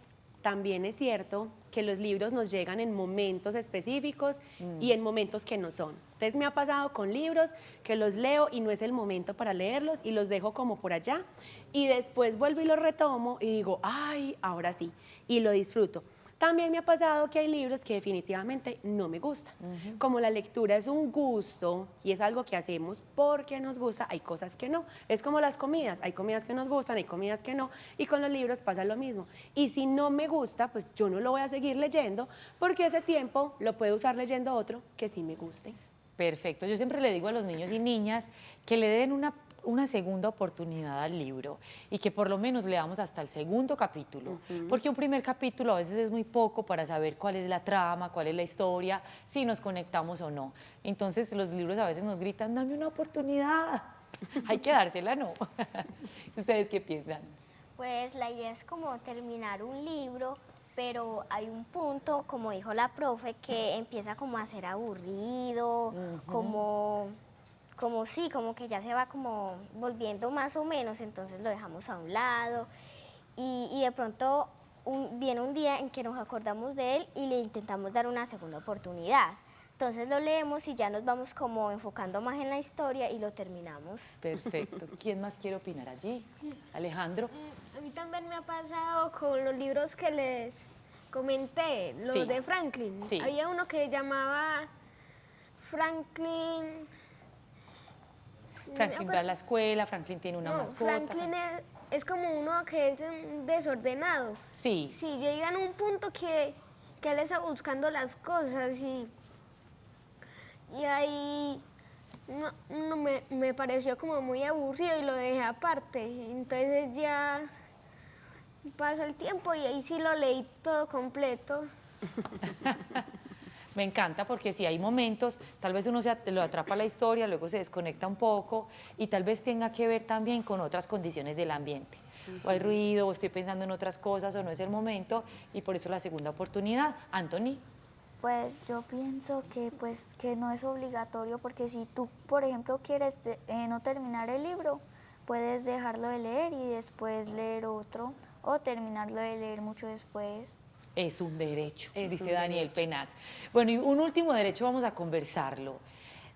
también es cierto que los libros nos llegan en momentos específicos y en momentos que no son. Entonces me ha pasado con libros que los leo y no es el momento para leerlos y los dejo como por allá y después vuelvo y los retomo y digo, ay, ahora sí, y lo disfruto. También me ha pasado que hay libros que definitivamente no me gustan. Como la lectura es un gusto y es algo que hacemos porque nos gusta, hay cosas que no. Es como las comidas, hay comidas que nos gustan, hay comidas que no. Y con los libros pasa lo mismo. Y si no me gusta, pues yo no lo voy a seguir leyendo porque ese tiempo lo puedo usar leyendo otro que sí me guste. Perfecto. Yo siempre le digo a los niños y niñas que le den una segunda oportunidad al libro y que por lo menos leamos hasta el segundo capítulo, porque un primer capítulo a veces es muy poco para saber cuál es la trama, cuál es la historia, si nos conectamos o no. Entonces los libros a veces nos gritan, dame una oportunidad, hay que dársela, ¿no? ¿Ustedes qué piensan? Pues la idea es como terminar un libro, pero hay un punto, como dijo la profe, que empieza como a ser aburrido, como que ya se va como volviendo más o menos, entonces lo dejamos a un lado y de pronto viene un día en que nos acordamos de él y le intentamos dar una segunda oportunidad. Entonces lo leemos y ya nos vamos como enfocando más en la historia y lo terminamos. Perfecto. ¿Quién más quiere opinar allí? Alejandro. A mí también me ha pasado con los libros que les comenté, los Sí. de Franklin. Sí. Había uno que llamaba Franklin... Franklin va a la escuela, Franklin tiene una No, mascota. Franklin es como uno que es desordenado. Sí. Sí, llega en un punto que él está buscando las cosas y ahí me pareció como muy aburrido y lo dejé aparte. Entonces ya pasó el tiempo y ahí sí lo leí todo completo. Me encanta porque sí hay momentos, tal vez uno lo atrapa la historia, luego se desconecta un poco y tal vez tenga que ver también con otras condiciones del ambiente. O hay ruido, o estoy pensando en otras cosas, o no es el momento, y por eso la segunda oportunidad. Anthony. Pues yo pienso que, pues, que no es obligatorio, porque si tú, por ejemplo, quieres no terminar el libro, puedes dejarlo de leer y después leer otro, o terminarlo de leer mucho después. Es un derecho, Es dice un Daniel derecho. Penat. Bueno, y un último derecho vamos a conversarlo.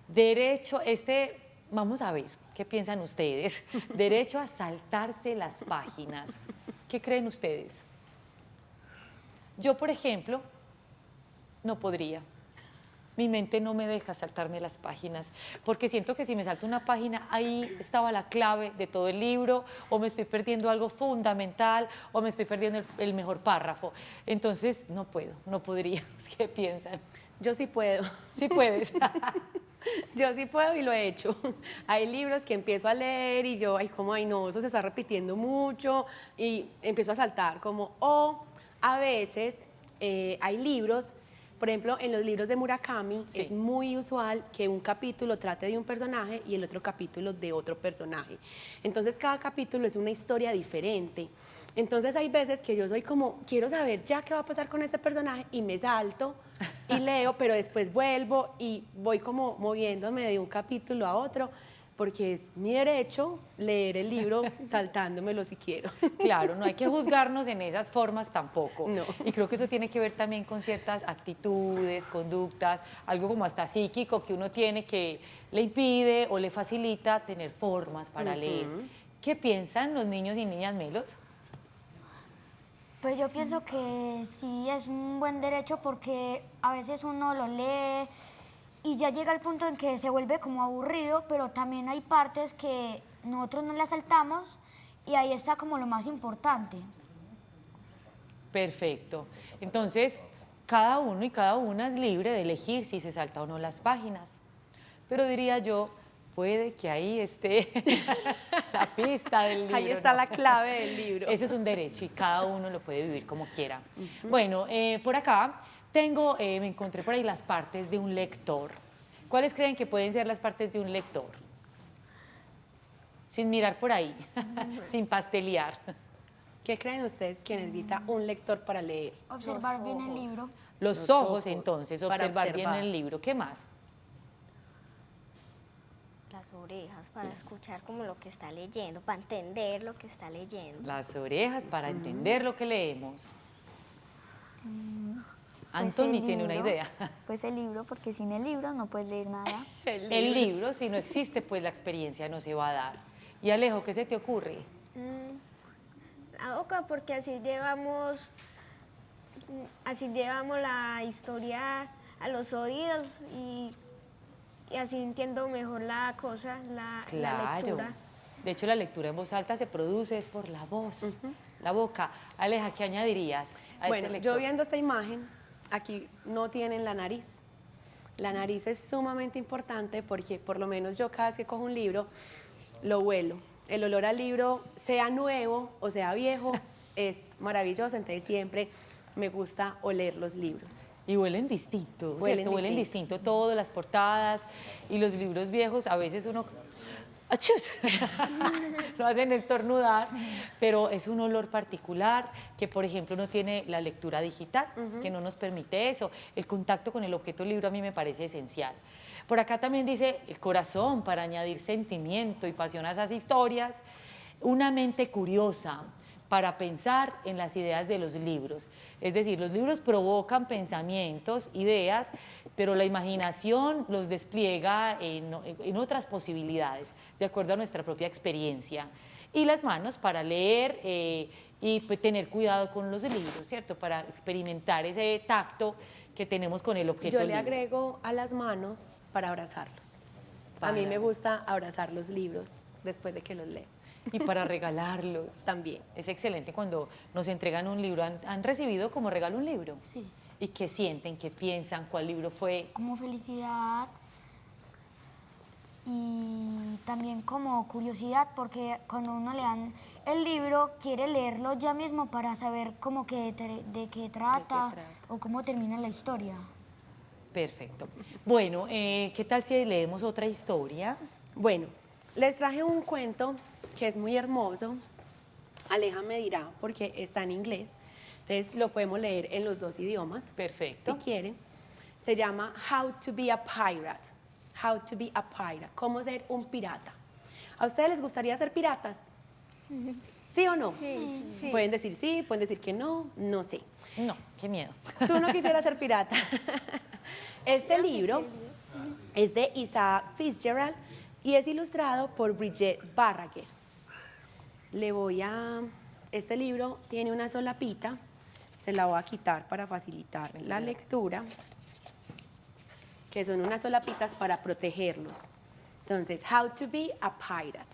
Derecho, vamos a ver, ¿qué piensan ustedes? Derecho a saltarse las páginas. ¿Qué creen ustedes? Yo, por ejemplo, no podría. Mi mente no me deja saltarme las páginas, porque siento que si me salto una página, ahí estaba la clave de todo el libro, o me estoy perdiendo algo fundamental, o me estoy perdiendo el mejor párrafo. Entonces, no puedo, no podría. ¿Qué piensan? Yo sí puedo. Sí puedes. Yo sí puedo y lo he hecho. Hay libros que empiezo a leer y yo, ay no, eso se está repitiendo mucho y empiezo a saltar o a veces hay libros, por ejemplo, en los libros de Murakami Sí. es muy usual que un capítulo trate de un personaje y el otro capítulo de otro personaje. Entonces cada capítulo es una historia diferente. Entonces hay veces que yo soy como, quiero saber ya qué va a pasar con este personaje y me salto y leo, pero después vuelvo y voy como moviéndome de un capítulo a otro, porque es mi derecho leer el libro saltándomelo si quiero. Claro, no hay que juzgarnos en esas formas tampoco. No. Y creo que eso tiene que ver también con ciertas actitudes, conductas, algo como hasta psíquico que uno tiene que le impide o le facilita tener formas para leer. ¿Qué piensan los niños y niñas melos? Pues yo pienso que sí es un buen derecho porque a veces uno lo lee y ya llega el punto en que se vuelve como aburrido, pero también hay partes que nosotros no las saltamos y ahí está como lo más importante. Perfecto. Entonces, cada uno y cada una es libre de elegir si se salta o no las páginas. Pero diría yo, puede que ahí esté la pista del libro. Ahí está ¿no? la clave del libro. Eso es un derecho y cada uno lo puede vivir como quiera. Bueno, por acá me encontré por ahí las partes de un lector. ¿Cuáles creen que pueden ser las partes de un lector? Sin mirar por ahí, sin pastelear. ¿Qué creen ustedes que necesita un lector para leer? Observar bien el libro. Los ojos, ojos, entonces, para observar bien observar. el libro. ¿Qué más? Las orejas para escuchar como lo que está leyendo, para entender lo que está leyendo. Las orejas para entender lo que leemos. Pues Anthony el tiene una libro, idea. Pues el libro, porque sin el libro no puedes leer nada. El libro, si no existe, pues la experiencia no se va a dar. Y Alejo, ¿qué se te ocurre? La boca, porque así llevamos la historia a los oídos y así entiendo mejor la cosa, la lectura. De hecho, la lectura en voz alta se produce es por la voz, la boca. Aleja, ¿qué añadirías a Bueno, este lector? yo viendo esta imagen, aquí no tienen la nariz. La nariz es sumamente importante porque por lo menos yo cada vez que cojo un libro, lo huelo. El olor al libro, sea nuevo o sea viejo, es maravilloso, entonces siempre me gusta oler los libros. Y huelen distinto, Huelen ¿cierto? Huelen distinto. distinto todas las portadas y los libros viejos, a veces uno... ¡Achus! Lo hacen estornudar, pero es un olor particular que, por ejemplo, no tiene la lectura digital, que no nos permite eso. El contacto con el objeto del libro a mí me parece esencial. Por acá también dice el corazón para añadir sentimiento y pasión a esas historias, una mente curiosa para pensar en las ideas de los libros. Es decir, los libros provocan pensamientos, ideas, pero la imaginación los despliega en otras posibilidades, de acuerdo a nuestra propia experiencia. Y las manos para leer y pues, tener cuidado con los libros, ¿cierto? Para experimentar ese tacto que tenemos con el objeto Yo del le libro. agrego a las manos para abrazarlos. A mí me gusta abrazar los libros después de que los leo. Y para regalarlos. También. Es excelente cuando nos entregan un libro. ¿Han recibido como regalo un libro? Sí. ¿Y qué sienten? ¿Qué piensan? ¿Cuál libro fue? Como felicidad y también como curiosidad, porque cuando uno le dan el libro, quiere leerlo ya mismo para saber cómo que de qué trata o cómo termina la historia. Perfecto. Bueno, ¿qué tal si leemos otra historia? Bueno, les traje un cuento que es muy hermoso. Aleja me dirá porque está en inglés. Entonces lo podemos leer en los dos idiomas. Perfecto. Si quieren. Se llama How to be a Pirate. How to be a Pirate. Cómo ser un pirata. ¿A ustedes les gustaría ser piratas? ¿Sí o no? Sí. Pueden decir sí, pueden decir que no, no sé. No, qué miedo. Tú no quisieras ser pirata. Este libro es de Isaac Fitzgerald y es ilustrado por Bridget Barrager. Este libro tiene una solapita, se la voy a quitar para facilitar la lectura, que son unas solapitas para protegerlos. Entonces, How to be a Pirate.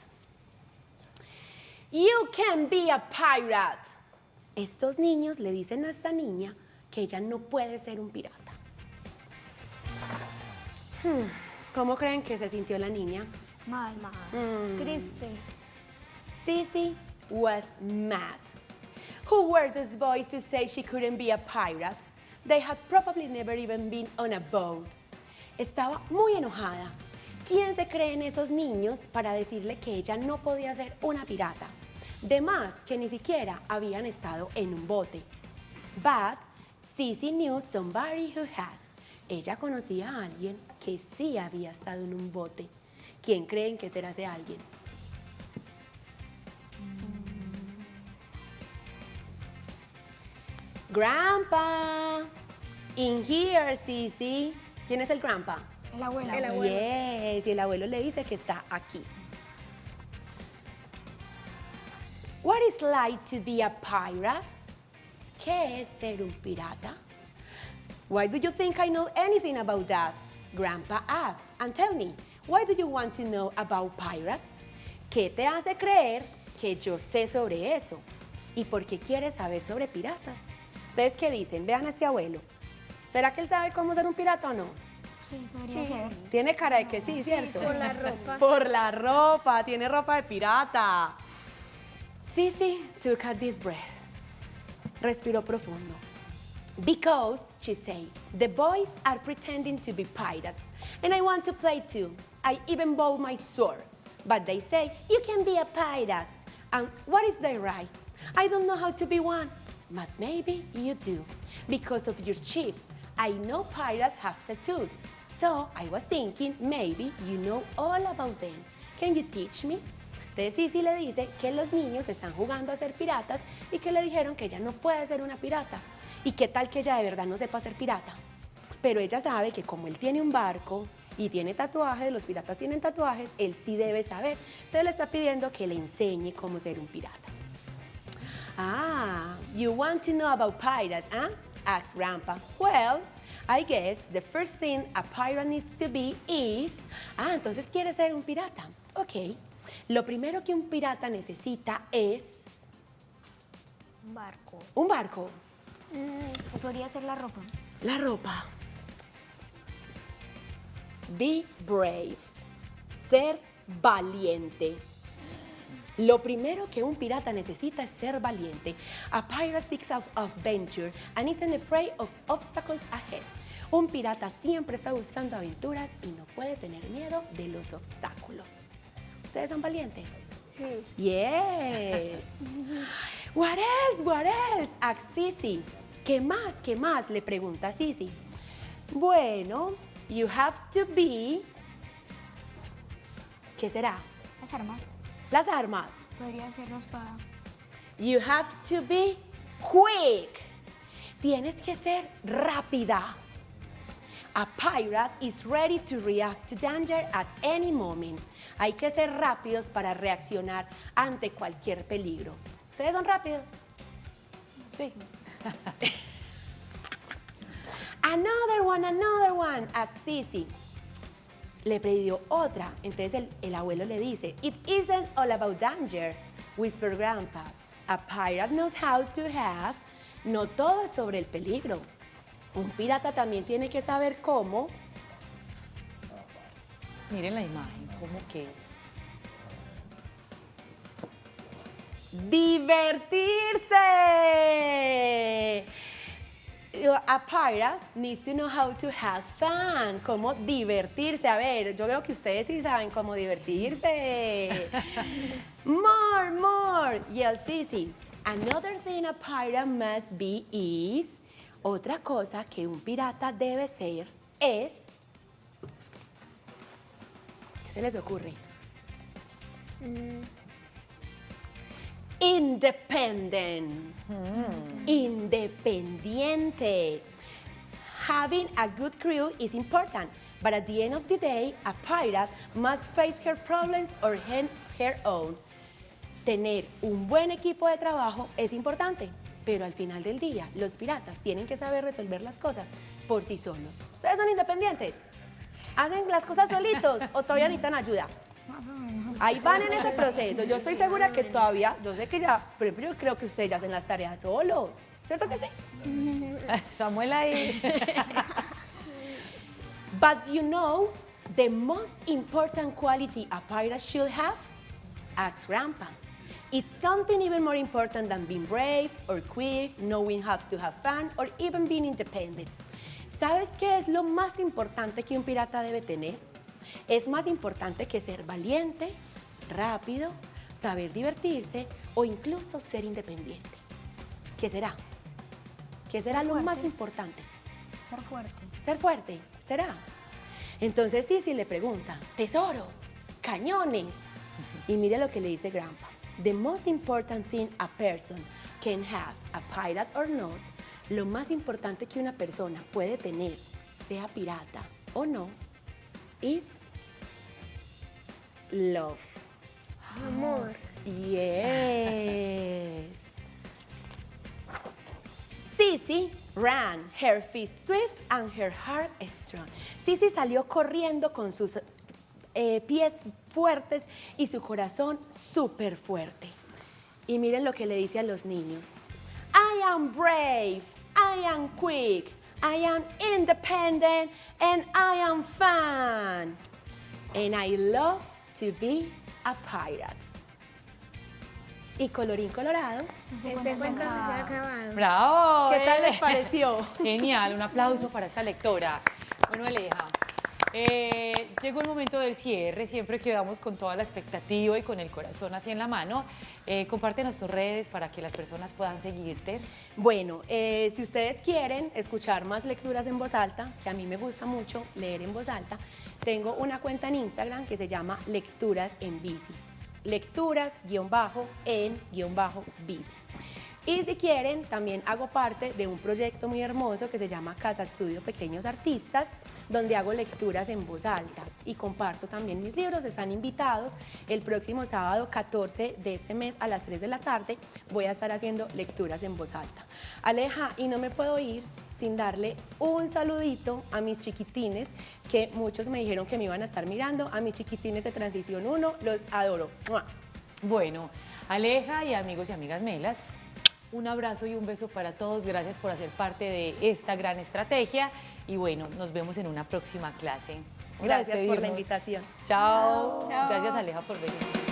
You can be a pirate. Estos niños le dicen a esta niña que ella no puede ser un pirata. ¿Cómo creen que se sintió la niña? Mal. Triste. Sissy was mad. Who were those boys to say she couldn't be a pirate? They had probably never even been on a boat. Estaba muy enojada. ¿Quién se creen esos niños para decirle que ella no podía ser una pirata? De más que ni siquiera habían estado en un bote. But Sissy knew somebody who had. Ella conocía a alguien que sí había estado en un bote. ¿Quién creen que será ese alguien? Grandpa. In here, Sissy. ¿Quién es el grandpa? El abuelo. El abuelo. Yes, y el abuelo le dice que está aquí. What is like to be a pirate? ¿Qué es ser un pirata? Why do you think I know anything about that? Grandpa asks. And tell me, why do you want to know about pirates? ¿Qué te hace creer que yo sé sobre eso? ¿Y por qué quieres saber sobre piratas? ¿Ustedes qué dicen? Vean a este abuelo. ¿Será que él sabe cómo ser un pirata o no? Sí, podría ser. Tiene cara de que sí, ¿cierto? Por la ropa. Por la ropa, tiene ropa de pirata. Sissy took a deep breath. Respiró profundo. Because, she said, the boys are pretending to be pirates, and I want to play too. I even bought my sword. But they say, you can be a pirate. And what if they're right? I don't know how to be one. But maybe you do. Because of your chip, I know pirates have tattoos. So I was thinking, maybe you know all about them. Can you teach me? Entonces Sissy le dice que los niños están jugando a ser piratas y que le dijeron que ella no puede ser una pirata. ¿Y qué tal que ella de verdad no sepa ser pirata? Pero ella sabe que como él tiene un barco y tiene tatuajes, los piratas tienen tatuajes, él sí debe saber. Entonces le está pidiendo que le enseñe cómo ser un pirata. Ah, you want to know about pirates, huh? Asked Grandpa. Well, I guess the first thing a pirate needs to be is... Ah, entonces quiere ser un pirata. Ok. Lo primero que un pirata necesita es... Un barco. Un barco. O podría ser la ropa. La ropa. Be brave. Ser valiente. Lo primero que un pirata necesita es ser valiente. A pirate seeks out adventure and isn't afraid of obstacles ahead. Un pirata siempre está buscando aventuras y no puede tener miedo de los obstáculos. ¿Ustedes son valientes? Sí. Yes. What else? What else? Ask Sisi. ¿Qué más? ¿Qué más? Le pregunta Sisi. Bueno, you have to be... ¿Qué será? Las armas. Las armas. Podría ser la espada. You have to be quick. Tienes que ser rápida. A pirate is ready to react to danger at any moment. Hay que ser rápidos para reaccionar ante cualquier peligro. ¿Ustedes son rápidos? Sí. Another one. At Sisi. Le pidió otra. Entonces el abuelo le dice, It isn't all about danger, whispered Grandpa. A pirate knows how to have. No todo es sobre el peligro. Un pirata también tiene que saber cómo. Miren la imagen, como que... ¡Divertirse! A pirate needs to know how to have fun. Cómo divertirse. A ver, yo creo que ustedes sí saben cómo divertirse. More. Yell Sisi. Another thing a pirate must be is... Otra cosa que un pirata debe ser es... ¿Qué se les ocurre? Independent. Independiente. Having a good crew is important, but at the end of the day, a pirate must face her problems or her own. Tener un buen equipo de trabajo es importante, pero al final del día, los piratas tienen que saber resolver las cosas por sí solos. ¿Ustedes son independientes? ¿Hacen las cosas solitos o todavía necesitan ayuda? Ahí van en ese proceso. Yo estoy segura que todavía, yo sé que ya, por ejemplo, yo creo que ustedes ya hacen las tareas solos. ¿Cierto que sí? Samuel ahí. But you know, the most important quality a pirate should have? Asked Grandpa. It's something even more important than being brave or quick, knowing how to have fun, or even being independent. ¿Sabes qué es lo más importante que un pirata debe tener? Es más importante que ser valiente, rápido, saber divertirse o incluso ser independiente. ¿Qué será? ¿Qué será lo más importante? Ser fuerte. Ser fuerte, ¿será? Entonces Sisi le pregunta, tesoros, cañones. Y mire lo que le dice Grandpa. The most important thing a person can have, a pirate or not, lo más importante que una persona puede tener, sea pirata o no, is love. Amor. Yes. Sisi ran, her feet swift and her heart strong. Sisi salió corriendo con sus pies fuertes y su corazón súper fuerte. Y miren lo que le dice a los niños. I am brave, I am quick, I am independent, and I am fun. And I love to be a pirate. Y colorín colorado. Este cuento se ha acabado. ¡Bravo! ¿Qué tal les pareció? Genial, un aplauso para esta lectora. Bueno, Aleja, llegó el momento del cierre, siempre quedamos con toda la expectativa y con el corazón así en la mano. Compártenos tus redes para que las personas puedan seguirte. Bueno, si ustedes quieren escuchar más lecturas en voz alta, que a mí me gusta mucho leer en voz alta, tengo una cuenta en Instagram que se llama Lecturas en Bici. Lecturas-en-bici. Y si quieren, también hago parte de un proyecto muy hermoso que se llama Casa Estudio Pequeños Artistas, donde hago lecturas en voz alta y comparto también mis libros. Están invitados el próximo sábado 14 de este mes a las 3 de la tarde. Voy a estar haciendo lecturas en voz alta. Aleja, y no me puedo ir sin darle un saludito a mis chiquitines, que muchos me dijeron que me iban a estar mirando. A mis chiquitines de Transición 1, los adoro. ¡Mua! Bueno, Aleja y amigos y amigas Melas, un abrazo y un beso para todos. Gracias por hacer parte de esta gran estrategia. Y bueno, nos vemos en una próxima clase. Gracias por la despedirnos. invitación. Chao. Gracias, Aleja, por venir.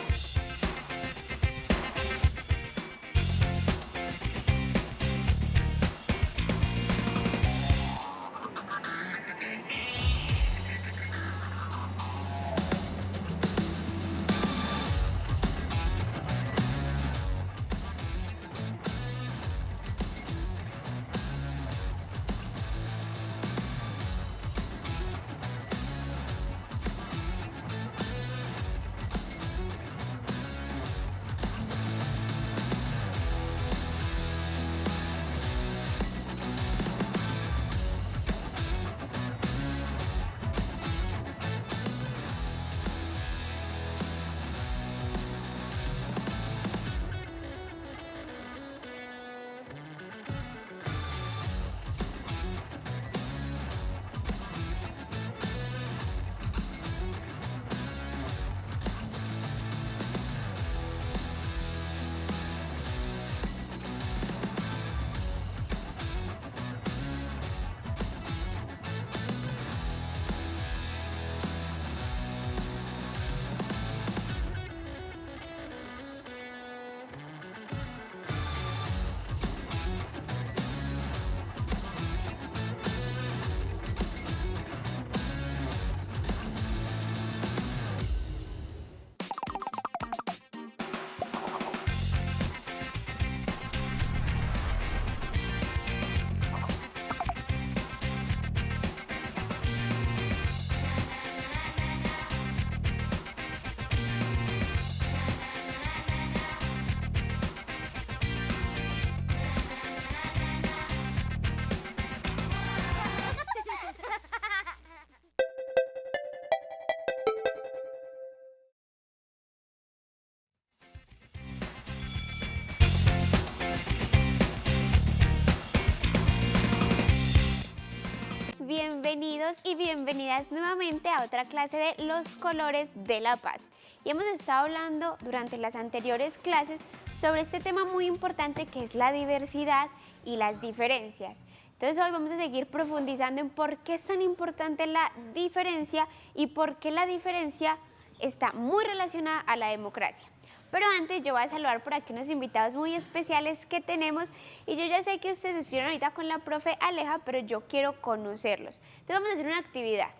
Bienvenidos y bienvenidas nuevamente a otra clase de Los Colores de la Paz. Y hemos estado hablando durante las anteriores clases sobre este tema muy importante que es la diversidad y las diferencias. Entonces hoy vamos a seguir profundizando en por qué es tan importante la diferencia y por qué la diferencia está muy relacionada a la democracia. Pero antes yo voy a saludar por aquí unos invitados muy especiales que tenemos y yo ya sé que ustedes estuvieron ahorita con la profe Aleja, pero yo quiero conocerlos. Entonces vamos a hacer una actividad,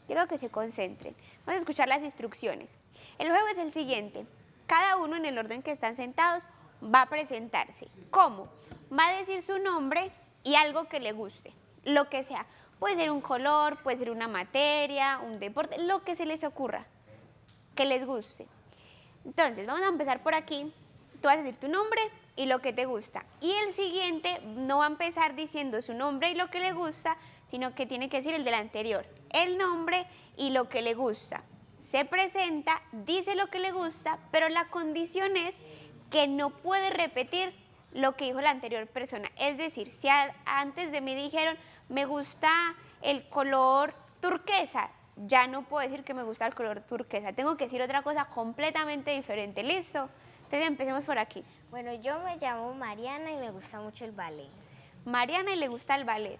quiero que se concentren, vamos a escuchar las instrucciones. El juego es el siguiente, cada uno en el orden que están sentados va a presentarse. ¿Cómo? Va a decir su nombre y algo que le guste, lo que sea. Puede ser un color, puede ser una materia, un deporte, lo que se les ocurra, que les guste. Entonces, vamos a empezar por aquí. Tú vas a decir tu nombre y lo que te gusta. Y el siguiente no va a empezar diciendo su nombre y lo que le gusta, sino que tiene que decir el del anterior. El nombre y lo que le gusta. Se presenta, dice lo que le gusta, pero la condición es que no puede repetir lo que dijo la anterior persona. Es decir, si antes de mí dijeron, me gusta el color turquesa, ya no puedo decir que me gusta el color turquesa, tengo que decir otra cosa completamente diferente, ¿listo? Entonces empecemos por aquí. Bueno, yo me llamo Mariana y me gusta mucho el ballet. Mariana y le gusta el ballet.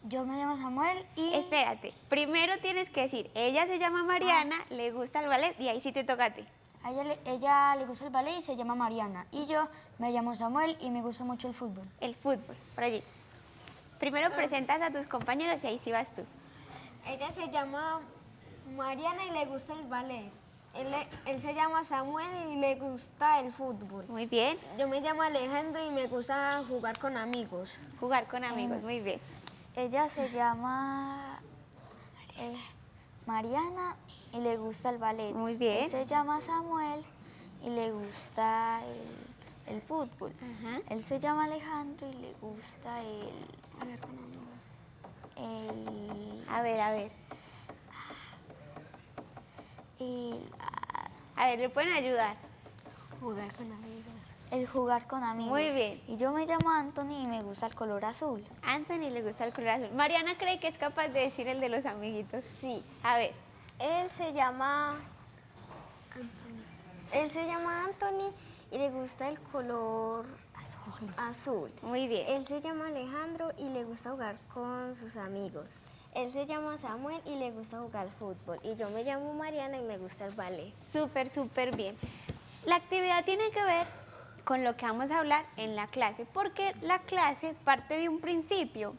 Yo me llamo Samuel y... Espérate, primero tienes que decir, ella se llama Mariana, le gusta el ballet y ahí sí te toca a ti. A ella le gusta el ballet y se llama Mariana. Y yo me llamo Samuel y me gusta mucho el fútbol. El fútbol, por allí. Primero presentas a tus compañeros y ahí sí vas tú. Ella se llama Mariana y le gusta el ballet. Él se llama Samuel y le gusta el fútbol. Muy bien. Yo me llamo Alejandro y me gusta jugar con amigos. Jugar con amigos, muy bien. Ella se llama Mariana y le gusta el ballet. Muy bien. Él se llama Samuel y le gusta el fútbol. Ajá. Él se llama Alejandro y le gusta A ver. A ver, ¿le pueden ayudar? Jugar con amigos. el jugar con amigos. Muy bien. Y yo me llamo Anthony y me gusta el color azul. Anthony le gusta el color azul. Mariana cree que es capaz de decir el de los amiguitos. Sí. A ver. Él se llama Anthony y le gusta el color azul. Muy bien. Él se llama Alejandro y le gusta jugar con sus amigos. Él se llama Samuel y le gusta jugar fútbol. Y yo me llamo Mariana y me gusta el ballet. Súper, súper bien. La actividad tiene que ver con lo que vamos a hablar en la clase, porque la clase parte de un principio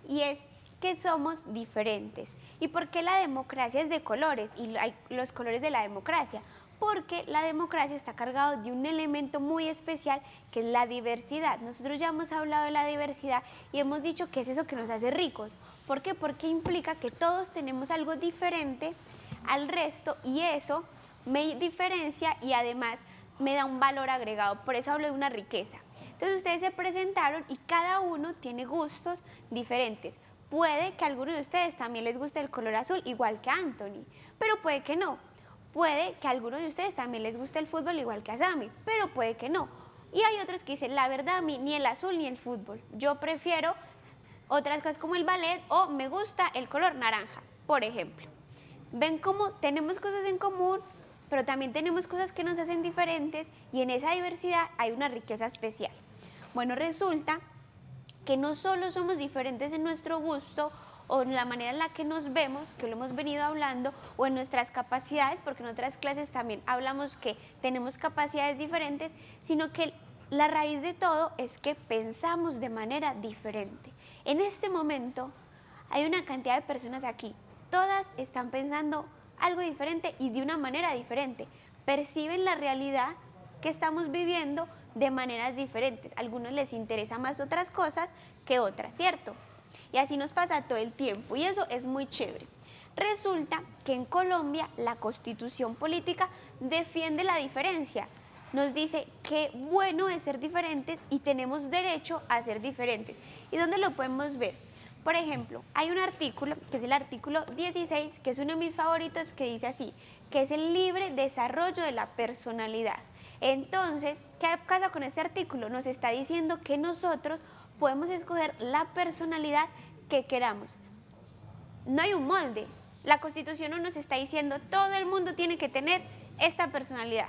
y es que somos diferentes. ¿Y por qué la democracia es de colores y hay los colores de la democracia? Porque la democracia está cargado de un elemento muy especial que es la diversidad. Nosotros ya hemos hablado de la diversidad y hemos dicho que es eso que nos hace ricos. ¿Por qué? Porque implica que todos tenemos algo diferente al resto y eso me diferencia y además me da un valor agregado. Por eso hablo de una riqueza. Entonces ustedes se presentaron y cada uno tiene gustos diferentes. Puede que a alguno de ustedes también les guste el color azul, igual que a Anthony, pero puede que no. Puede que a alguno de ustedes también les guste el fútbol, igual que a Sammy, pero puede que no. Y hay otros que dicen, la verdad, a mí ni el azul ni el fútbol. Yo prefiero otras cosas como el ballet o me gusta el color naranja, por ejemplo. Ven cómo tenemos cosas en común, pero también tenemos cosas que nos hacen diferentes y en esa diversidad hay una riqueza especial. Bueno, resulta que no solo somos diferentes en nuestro gusto o en la manera en la que nos vemos, que lo hemos venido hablando, o en nuestras capacidades, porque en otras clases también hablamos que tenemos capacidades diferentes, sino que la raíz de todo es que pensamos de manera diferente. En este momento hay una cantidad de personas aquí, todas están pensando algo diferente y de una manera diferente, perciben la realidad que estamos viviendo de maneras diferentes. A algunos les interesa más otras cosas que otras, ¿cierto? Y así nos pasa todo el tiempo y eso es muy chévere. Resulta que en Colombia la Constitución política defiende la diferencia. Nos dice que bueno es ser diferentes y tenemos derecho a ser diferentes. ¿Y dónde lo podemos ver? Por ejemplo, hay un artículo, que es el artículo 16, que es uno de mis favoritos, que dice así, que es el libre desarrollo de la personalidad. Entonces, ¿qué pasa con este artículo? Nos está diciendo que nosotros podemos escoger la personalidad que queramos. No hay un molde. La Constitución no nos está diciendo todo el mundo tiene que tener esta personalidad.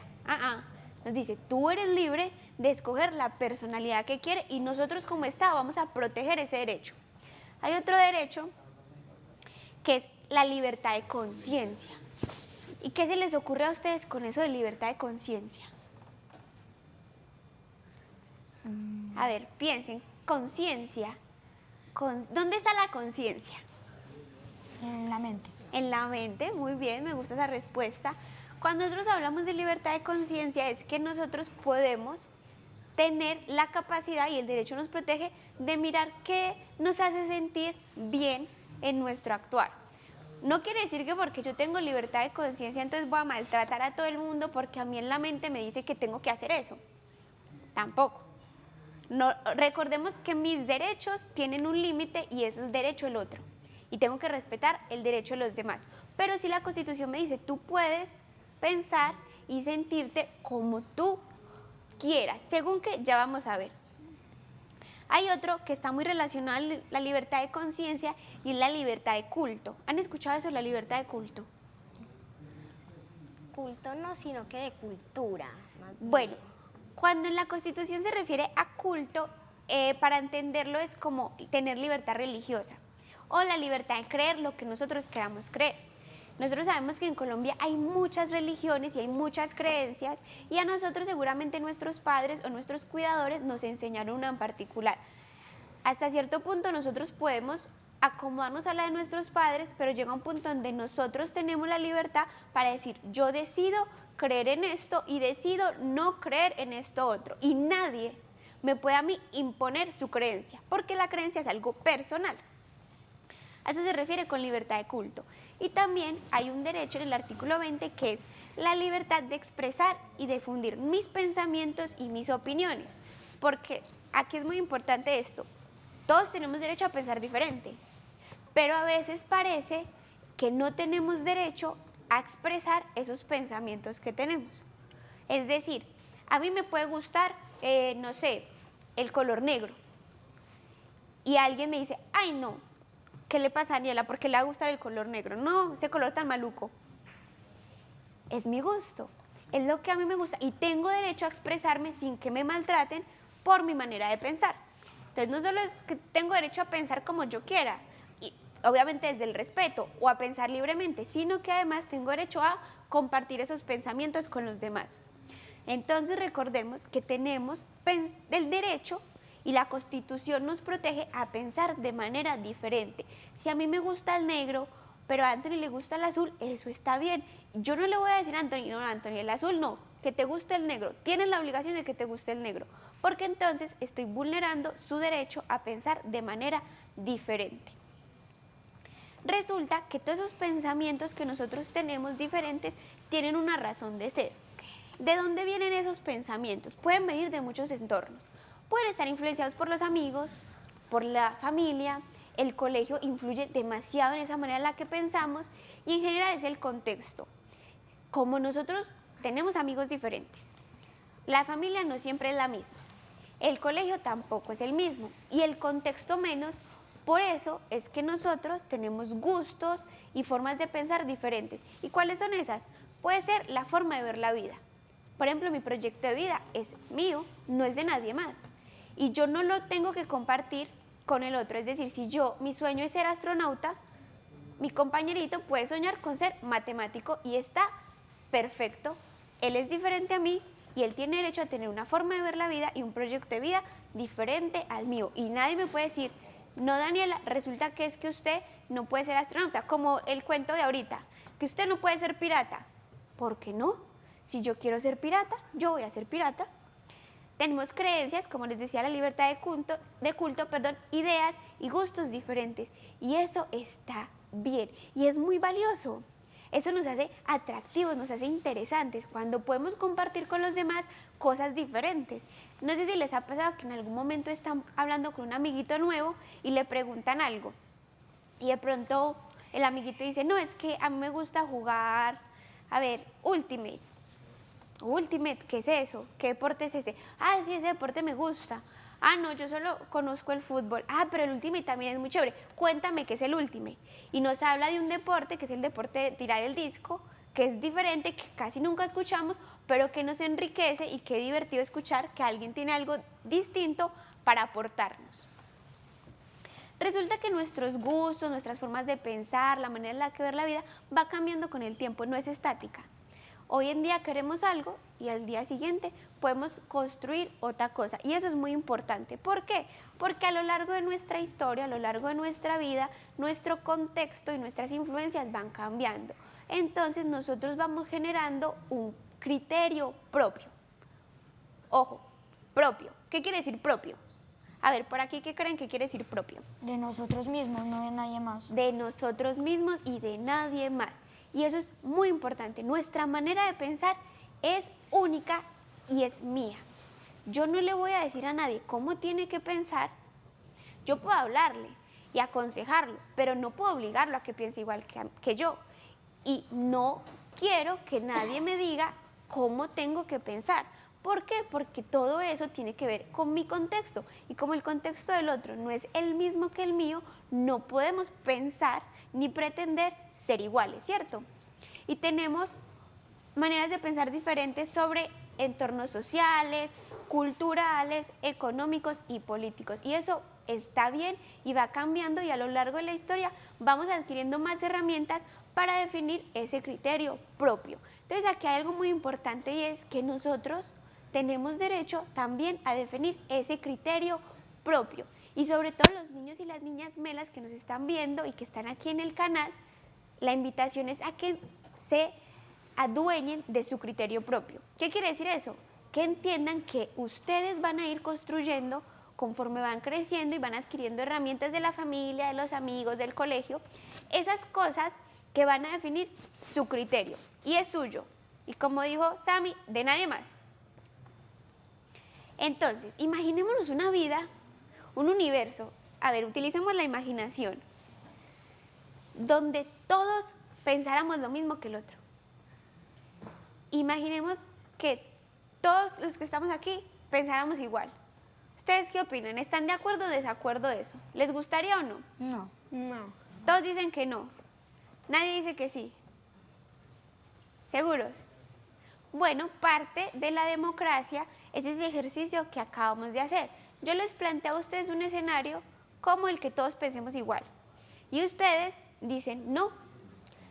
Nos dice, tú eres libre de escoger la personalidad que quieres y nosotros como Estado vamos a proteger ese derecho. Hay otro derecho que es la libertad de conciencia. ¿Y qué se les ocurre a ustedes con eso de libertad de conciencia? A ver, piensen, conciencia. ¿Dónde está la conciencia? En la mente. En la mente, muy bien, me gusta esa respuesta. Cuando nosotros hablamos de libertad de conciencia es que nosotros podemos tener la capacidad y el derecho nos protege de mirar qué nos hace sentir bien en nuestro actuar. No quiere decir que porque yo tengo libertad de conciencia entonces voy a maltratar a todo el mundo porque a mí en la mente me dice que tengo que hacer eso. Tampoco. No, recordemos que mis derechos tienen un límite y es el derecho del otro. Y tengo que respetar el derecho de los demás. Pero si la Constitución me dice, tú puedes pensar y sentirte como tú quieras, según que ya vamos a ver. Hay otro que está muy relacionado a la libertad de conciencia y la libertad de culto. ¿Han escuchado eso, la libertad de culto? Culto no, sino que de cultura. Más bien. Bueno, cuando en la Constitución se refiere a culto, para entenderlo es como tener libertad religiosa o la libertad de creer lo que nosotros queramos creer. Nosotros sabemos que en Colombia hay muchas religiones y hay muchas creencias y a nosotros seguramente nuestros padres o nuestros cuidadores nos enseñaron una en particular. Hasta cierto punto nosotros podemos acomodarnos a la de nuestros padres, pero llega un punto donde nosotros tenemos la libertad para decir, yo decido creer en esto y decido no creer en esto otro. Y nadie me puede a mí imponer su creencia, porque la creencia es algo personal. A eso se refiere con libertad de culto. Y también hay un derecho en el artículo 20 que es la libertad de expresar y difundir mis pensamientos y mis opiniones. Porque aquí es muy importante esto. Todos tenemos derecho a pensar diferente, pero a veces parece que no tenemos derecho a expresar esos pensamientos que tenemos. Es decir, a mí me puede gustar, no sé, el color negro. Y alguien me dice, ay no, ¿qué le pasa a Daniela? ¿Por qué le va a gustar el color negro? No, ese color tan maluco. Es mi gusto, es lo que a mí me gusta y tengo derecho a expresarme sin que me maltraten por mi manera de pensar. Entonces no solo es que tengo derecho a pensar como yo quiera, obviamente desde el respeto o a pensar libremente, sino que además tengo derecho a compartir esos pensamientos con los demás. Entonces recordemos que tenemos el derecho y la Constitución nos protege a pensar de manera diferente. Si a mí me gusta el negro, pero a Anthony le gusta el azul, eso está bien. Yo no le voy a decir a Anthony, no, Anthony, el azul no, que te guste el negro. Tienes la obligación de que te guste el negro, porque entonces estoy vulnerando su derecho a pensar de manera diferente. Resulta que todos esos pensamientos que nosotros tenemos diferentes tienen una razón de ser. ¿De dónde vienen esos pensamientos? Pueden venir de muchos entornos. Pueden estar influenciados por los amigos, por la familia. El colegio influye demasiado en esa manera en la que pensamos y en general es el contexto. Como nosotros tenemos amigos diferentes, la familia no siempre es la misma, el colegio tampoco es el mismo y el contexto menos. Por eso es que nosotros tenemos gustos y formas de pensar diferentes. ¿Y cuáles son esas? Puede ser la forma de ver la vida. Por ejemplo, mi proyecto de vida es mío, no es de nadie más. Y yo no lo tengo que compartir con el otro. Es decir, si mi sueño es ser astronauta, mi compañerito puede soñar con ser matemático y está perfecto. Él es diferente a mí y él tiene derecho a tener una forma de ver la vida y un proyecto de vida diferente al mío. Y nadie me puede decir, no, Daniela, resulta que es que usted no puede ser astronauta, como el cuento de ahorita, que usted no puede ser pirata. ¿Por qué no? Si yo quiero ser pirata, yo voy a ser pirata. Tenemos creencias, como les decía, la libertad de culto, ideas y gustos diferentes. Y eso está bien y es muy valioso. Eso nos hace atractivos, nos hace interesantes cuando podemos compartir con los demás cosas diferentes. No sé si les ha pasado que en algún momento están hablando con un amiguito nuevo y le preguntan algo. Y de pronto el amiguito dice, no, es que a mí me gusta jugar, Ultimate. Ultimate, ¿qué es eso? ¿Qué deporte es ese? Ah, sí, ese deporte me gusta. Ah, no, yo solo conozco el fútbol. Ah, pero el Ultimate también es muy chévere. Cuéntame qué es el Ultimate. Y nos habla de un deporte, que es el deporte de tirar el disco, que es diferente, que casi nunca escuchamos, pero que nos enriquece y qué divertido escuchar que alguien tiene algo distinto para aportarnos. Resulta que nuestros gustos, nuestras formas de pensar, la manera en la que ver la vida va cambiando con el tiempo, no es estática. Hoy en día queremos algo y al día siguiente podemos construir otra cosa. Y eso es muy importante. ¿Por qué? Porque a lo largo de nuestra historia, a lo largo de nuestra vida, nuestro contexto y nuestras influencias van cambiando. Entonces nosotros vamos generando un criterio propio. Ojo, propio. ¿Qué quiere decir propio? A ver, por aquí, ¿qué creen que quiere decir propio? De nosotros mismos, no de nadie más. De nosotros mismos y de nadie más. Y eso es muy importante. Nuestra manera de pensar es única y es mía. Yo no le voy a decir a nadie cómo tiene que pensar. Yo puedo hablarle y aconsejarlo, pero no puedo obligarlo a que piense igual que yo. Y no quiero que nadie me diga cómo tengo que pensar. ¿Por qué? Porque todo eso tiene que ver con mi contexto. Y como el contexto del otro no es el mismo que el mío, no podemos pensar ni pretender ser iguales, ¿cierto? Y tenemos maneras de pensar diferentes sobre entornos sociales, culturales, económicos y políticos. Y eso está bien y va cambiando y a lo largo de la historia vamos adquiriendo más herramientas para definir ese criterio propio. Entonces aquí hay algo muy importante y es que nosotros tenemos derecho también a definir ese criterio propio. Y sobre todo los niños y las niñas melas que nos están viendo y que están aquí en el canal, la invitación es a que se adueñen de su criterio propio. ¿Qué quiere decir eso? Que entiendan que ustedes van a ir construyendo conforme van creciendo y van adquiriendo herramientas de la familia, de los amigos, del colegio, esas cosas que van a definir su criterio y es suyo. Y como dijo Sammy, de nadie más. Entonces, imaginémonos una vida, un universo, utilicemos la imaginación, donde todos pensáramos lo mismo que el otro. Imaginemos que todos los que estamos aquí pensáramos igual. ¿Ustedes qué opinan? ¿Están de acuerdo o desacuerdo de eso? ¿Les gustaría o no? No. No. Todos dicen que no. Nadie dice que sí. ¿Seguros? Bueno, parte de la democracia es ese ejercicio que acabamos de hacer. Yo les planteo a ustedes un escenario como el que todos pensemos igual. Y ustedes dicen, no,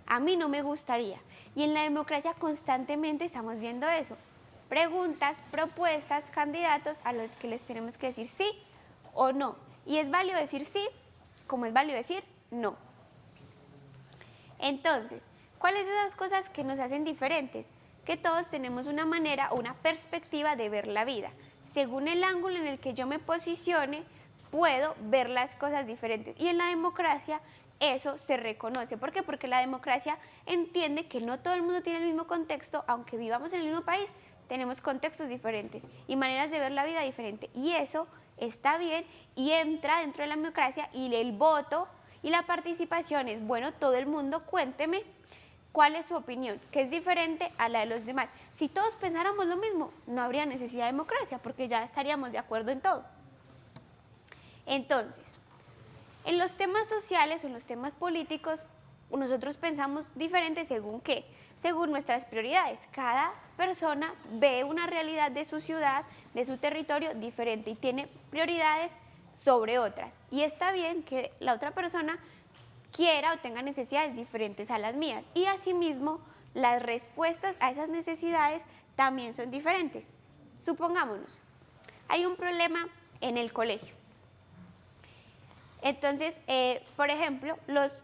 a mí no me gustaría. Y en la democracia constantemente estamos viendo eso. Preguntas, propuestas, candidatos a los que les tenemos que decir sí o no. Y es válido decir sí, como es válido decir no. Entonces, ¿cuáles son esas cosas que nos hacen diferentes? Que todos tenemos una manera o una perspectiva de ver la vida. Según el ángulo en el que yo me posicione, puedo ver las cosas diferentes. Y en la democracia eso se reconoce. ¿Por qué? Porque la democracia entiende que no todo el mundo tiene el mismo contexto, aunque vivamos en el mismo país, tenemos contextos diferentes y maneras de ver la vida diferente. Y eso está bien y entra dentro de la democracia, y el voto y la participación es, bueno, todo el mundo cuénteme cuál es su opinión, que es diferente a la de los demás. Si todos pensáramos lo mismo, no habría necesidad de democracia, porque ya estaríamos de acuerdo en todo. Entonces, en los temas sociales o en los temas políticos, nosotros pensamos diferente según qué, según nuestras prioridades. Cada persona ve una realidad de su ciudad, de su territorio diferente y tiene prioridades sobre otras. Y está bien que la otra persona quiera o tenga necesidades diferentes a las mías. Y asimismo, las respuestas a esas necesidades también son diferentes. Supongámonos, hay un problema en el colegio. Entonces, por ejemplo, los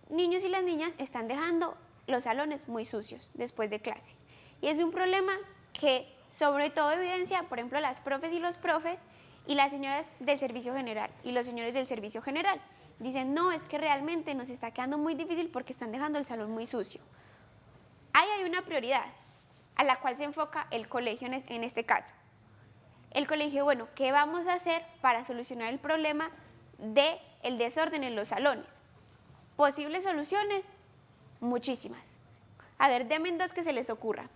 niños y las niñas están dejando los salones muy sucios después de clase. Y es un problema que sobre todo evidencia, por ejemplo, las profes y los profes y las señoras del servicio general y los señores del servicio general. Dicen, no, es que realmente nos está quedando muy difícil porque están dejando el salón muy sucio. Ahí hay una prioridad a la cual se enfoca el colegio en este caso. El colegio, bueno, ¿qué vamos a hacer para solucionar el problema del desorden en los salones? Posibles soluciones, muchísimas. A ver, denme dos que se les ocurra.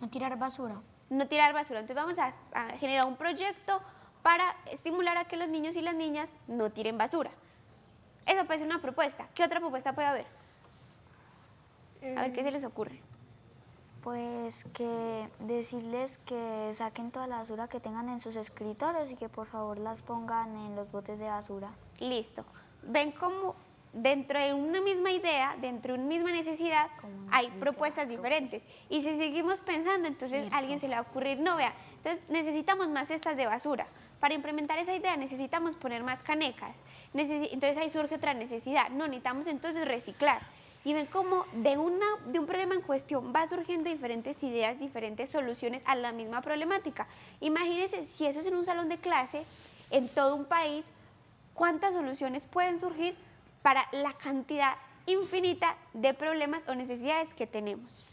No tirar basura. No tirar basura. Entonces vamos a generar un proyecto para estimular a que los niños y las niñas no tiren basura. Eso puede ser una propuesta. ¿Qué otra propuesta puede haber? A ver, ¿qué se les ocurre? Pues que decirles que saquen toda la basura que tengan en sus escritorios y que por favor las pongan en los botes de basura. Listo. Ven cómo dentro de una misma idea, dentro de una misma necesidad, hay propuestas diferentes. Y si seguimos pensando, entonces a alguien se le va a ocurrir, no, vea, entonces necesitamos más cestas de basura. Para implementar esa idea necesitamos poner más canecas. Entonces ahí surge otra necesidad. No, necesitamos entonces reciclar. Y ven cómo de un problema en cuestión va surgiendo diferentes ideas, diferentes soluciones a la misma problemática. Imagínense si eso es en un salón de clase, en todo un país, cuántas soluciones pueden surgir para la cantidad infinita de problemas o necesidades que tenemos.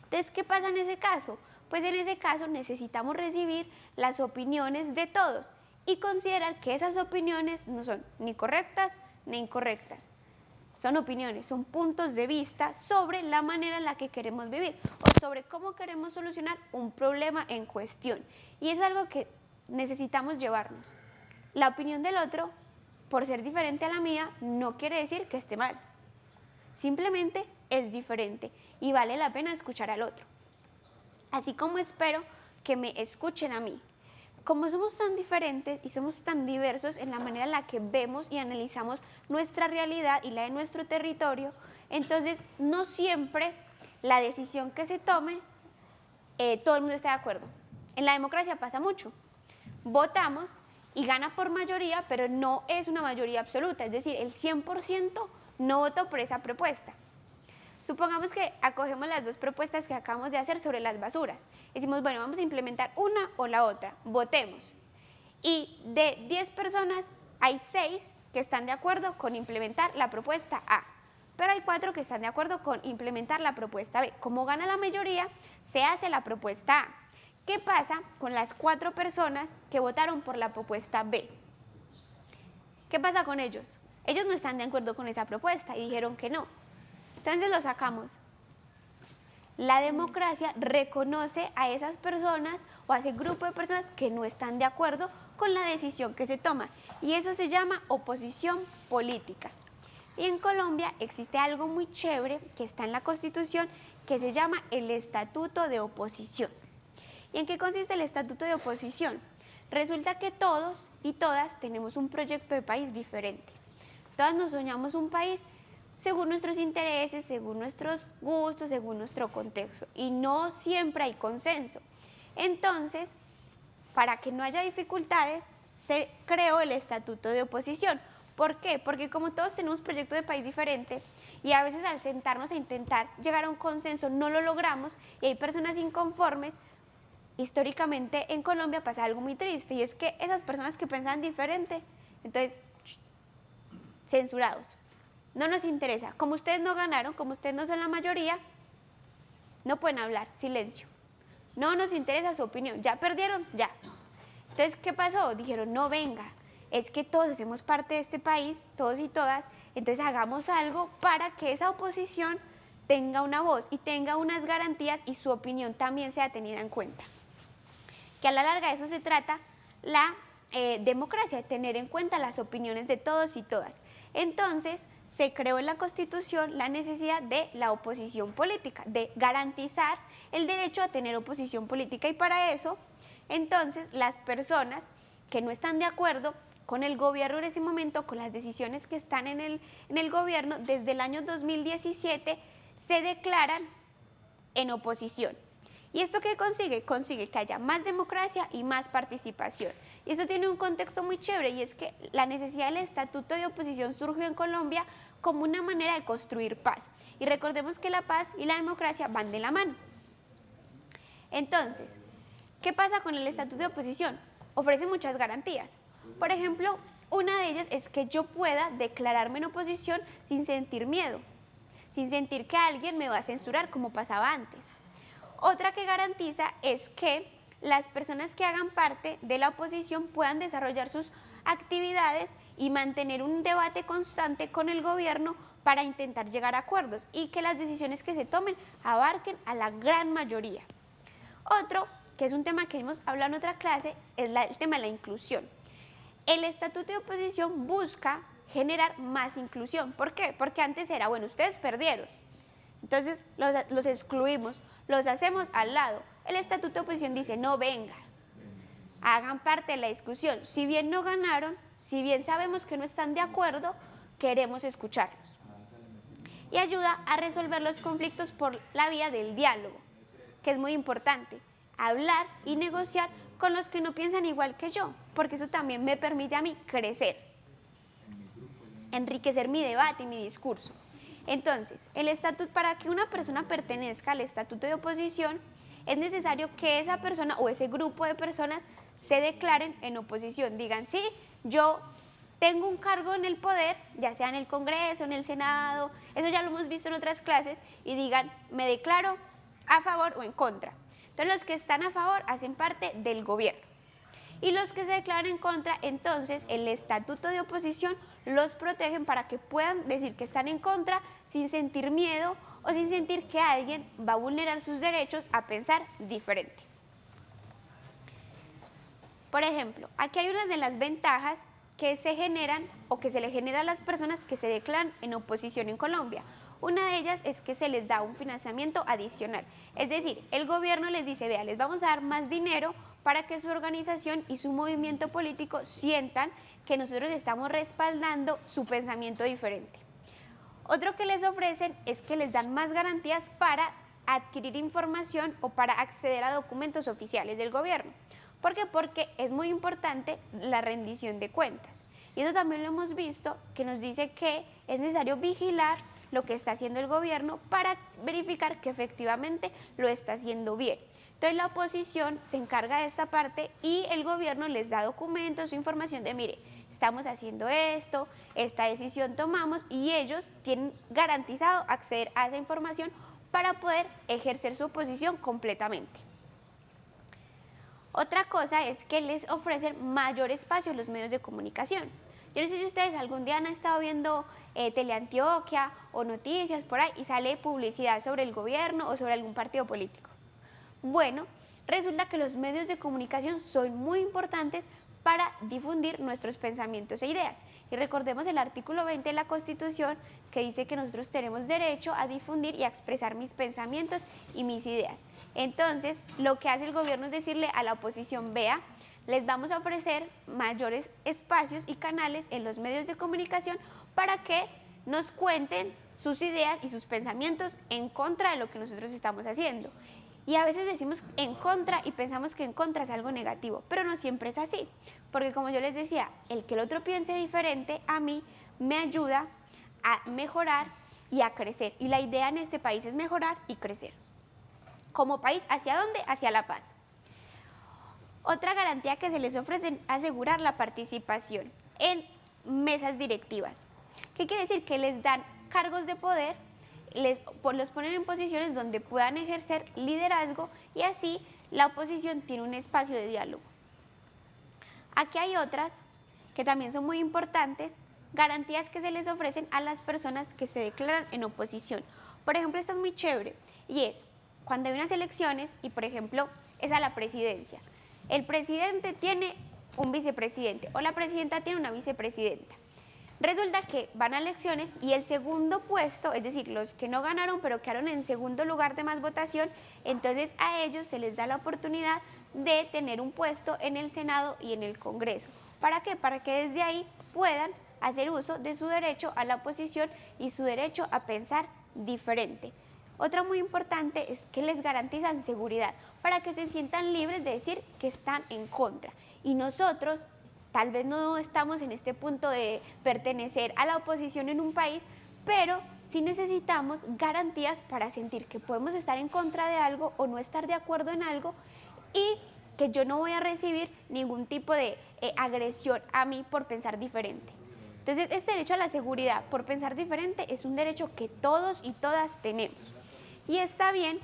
Entonces, ¿qué pasa en ese caso? Pues en ese caso necesitamos recibir las opiniones de todos y considerar que esas opiniones no son ni correctas ni incorrectas. Son opiniones, son puntos de vista sobre la manera en la que queremos vivir o sobre cómo queremos solucionar un problema en cuestión. Y es algo que necesitamos llevarnos. La opinión del otro, por ser diferente a la mía, no quiere decir que esté mal. Simplemente es diferente y vale la pena escuchar al otro. Así como espero que me escuchen a mí. Como somos tan diferentes y somos tan diversos en la manera en la que vemos y analizamos nuestra realidad y la de nuestro territorio, entonces no siempre la decisión que se tome, todo el mundo está de acuerdo. En la democracia pasa mucho. Votamos y gana por mayoría, pero no es una mayoría absoluta, es decir, el 100% no votó por esa propuesta. Supongamos que acogemos las dos propuestas que acabamos de hacer sobre las basuras. Decimos, bueno, vamos a implementar una o la otra, votemos. Y de 10 personas, hay 6 que están de acuerdo con implementar la propuesta A, pero hay 4 que están de acuerdo con implementar la propuesta B. Como gana la mayoría, se hace la propuesta A. ¿Qué pasa con las 4 personas que votaron por la propuesta B? ¿Qué pasa con ellos? Ellos no están de acuerdo con esa propuesta y dijeron que no. Entonces lo sacamos. La democracia reconoce a esas personas o a ese grupo de personas que no están de acuerdo con la decisión que se toma. Y eso se llama oposición política. Y en Colombia existe algo muy chévere que está en la Constitución que se llama el Estatuto de Oposición. ¿Y en qué consiste el Estatuto de Oposición? Resulta que todos y todas tenemos un proyecto de país diferente. Todas nos soñamos un país según nuestros intereses, según nuestros gustos, según nuestro contexto. Y no siempre hay consenso. Entonces, para que no haya dificultades, se creó el estatuto de oposición. ¿Por qué? Porque como todos tenemos proyectos de país diferente y a veces al sentarnos a intentar llegar a un consenso no lo logramos y hay personas inconformes, históricamente en Colombia pasa algo muy triste y es que esas personas que pensaban diferente, entonces, censurados. No nos interesa. Como ustedes no ganaron, como ustedes no son la mayoría, no pueden hablar, silencio. No nos interesa su opinión. ¿Ya perdieron? Ya. Entonces, ¿qué pasó? Dijeron, no, venga, es que todos hacemos parte de este país, todos y todas, entonces hagamos algo para que esa oposición tenga una voz y tenga unas garantías y su opinión también sea tenida en cuenta. Que a la larga de eso se trata la democracia, tener en cuenta las opiniones de todos y todas. Entonces, se creó en la Constitución la necesidad de la oposición política, de garantizar el derecho a tener oposición política y para eso, entonces, las personas que no están de acuerdo con el gobierno en ese momento, con las decisiones que están en el gobierno, desde el año 2017 se declaran en oposición. ¿Y esto qué consigue? Consigue que haya más democracia y más participación. Y esto tiene un contexto muy chévere y es que la necesidad del estatuto de oposición surgió en Colombia como una manera de construir paz. Y recordemos que la paz y la democracia van de la mano. Entonces, ¿qué pasa con el estatuto de oposición? Ofrece muchas garantías. Por ejemplo, una de ellas es que yo pueda declararme en oposición sin sentir miedo, sin sentir que alguien me va a censurar como pasaba antes. Otra que garantiza es que las personas que hagan parte de la oposición puedan desarrollar sus actividades y mantener un debate constante con el gobierno para intentar llegar a acuerdos y que las decisiones que se tomen abarquen a la gran mayoría. Otro, que es un tema que hemos hablado en otra clase, es el tema de la inclusión. El estatuto de oposición busca generar más inclusión. ¿Por qué? Porque antes era, bueno, ustedes perdieron, entonces los excluimos, los hacemos al lado. El estatuto de oposición dice, no, venga, hagan parte de la discusión. Si bien no ganaron, si bien sabemos que no están de acuerdo, queremos escucharlos. Y ayuda a resolver los conflictos por la vía del diálogo, que es muy importante. Hablar y negociar con los que no piensan igual que yo, porque eso también me permite a mí crecer, enriquecer mi debate y mi discurso. Entonces, el estatuto, para que una persona pertenezca al estatuto de oposición, es necesario que esa persona o ese grupo de personas se declaren en oposición. Digan, sí, yo tengo un cargo en el poder, ya sea en el Congreso, en el Senado, eso ya lo hemos visto en otras clases, y digan, me declaro a favor o en contra. Entonces, los que están a favor hacen parte del gobierno. Y los que se declaran en contra, entonces el estatuto de oposición los protegen para que puedan decir que están en contra sin sentir miedo o sin sentir que alguien va a vulnerar sus derechos a pensar diferente. Por ejemplo, aquí hay una de las ventajas que se generan o que se le genera a las personas que se declaran en oposición en Colombia. Una de ellas es que se les da un financiamiento adicional. Es decir, el gobierno les dice, vea, les vamos a dar más dinero para que su organización y su movimiento político sientan que nosotros estamos respaldando su pensamiento diferente. Otro que les ofrecen es que les dan más garantías para adquirir información o para acceder a documentos oficiales del gobierno. ¿Por qué? Porque es muy importante la rendición de cuentas. Y eso también lo hemos visto, que nos dice que es necesario vigilar lo que está haciendo el gobierno para verificar que efectivamente lo está haciendo bien. Entonces la oposición se encarga de esta parte y el gobierno les da documentos, información de, mire, estamos haciendo esto, esta decisión tomamos y ellos tienen garantizado acceder a esa información para poder ejercer su oposición completamente. Otra cosa es que les ofrecen mayor espacio a los medios de comunicación. Yo no sé si ustedes algún día han estado viendo Teleantioquia o noticias por ahí y sale publicidad sobre el gobierno o sobre algún partido político. Bueno, resulta que los medios de comunicación son muy importantes para difundir nuestros pensamientos e ideas. Y recordemos el artículo 20 de la Constitución que dice que nosotros tenemos derecho a difundir y a expresar mis pensamientos y mis ideas. Entonces, lo que hace el gobierno es decirle a la oposición, vea, les vamos a ofrecer mayores espacios y canales en los medios de comunicación para que nos cuenten sus ideas y sus pensamientos en contra de lo que nosotros estamos haciendo. Y a veces decimos en contra y pensamos que en contra es algo negativo, pero no siempre es así. Porque como yo les decía, el que el otro piense diferente a mí me ayuda a mejorar y a crecer. Y la idea en este país es mejorar y crecer. Como país, ¿hacia dónde? Hacia la paz. Otra garantía que se les ofrece es asegurar la participación en mesas directivas. ¿Qué quiere decir? Que les dan cargos de poder, los ponen en posiciones donde puedan ejercer liderazgo y así la oposición tiene un espacio de diálogo. Aquí hay otras que también son muy importantes, garantías que se les ofrecen a las personas que se declaran en oposición. Por ejemplo, esta es muy chévere y es cuando hay unas elecciones y, por ejemplo, es a la presidencia. El presidente tiene un vicepresidente o la presidenta tiene una vicepresidenta. Resulta que van a elecciones y el segundo puesto, es decir, los que no ganaron pero quedaron en segundo lugar de más votación, entonces a ellos se les da la oportunidad de tener un puesto en el Senado y en el Congreso. ¿Para qué? Para que desde ahí puedan hacer uso de su derecho a la oposición y su derecho a pensar diferente. Otra muy importante es que les garantizan seguridad para que se sientan libres de decir que están en contra. Y nosotros tal vez no estamos en este punto de pertenecer a la oposición en un país, pero sí necesitamos garantías para sentir que podemos estar en contra de algo o no estar de acuerdo en algo y que yo no voy a recibir ningún tipo de agresión a mí por pensar diferente. Entonces, este derecho a la seguridad por pensar diferente es un derecho que todos y todas tenemos. Y está bien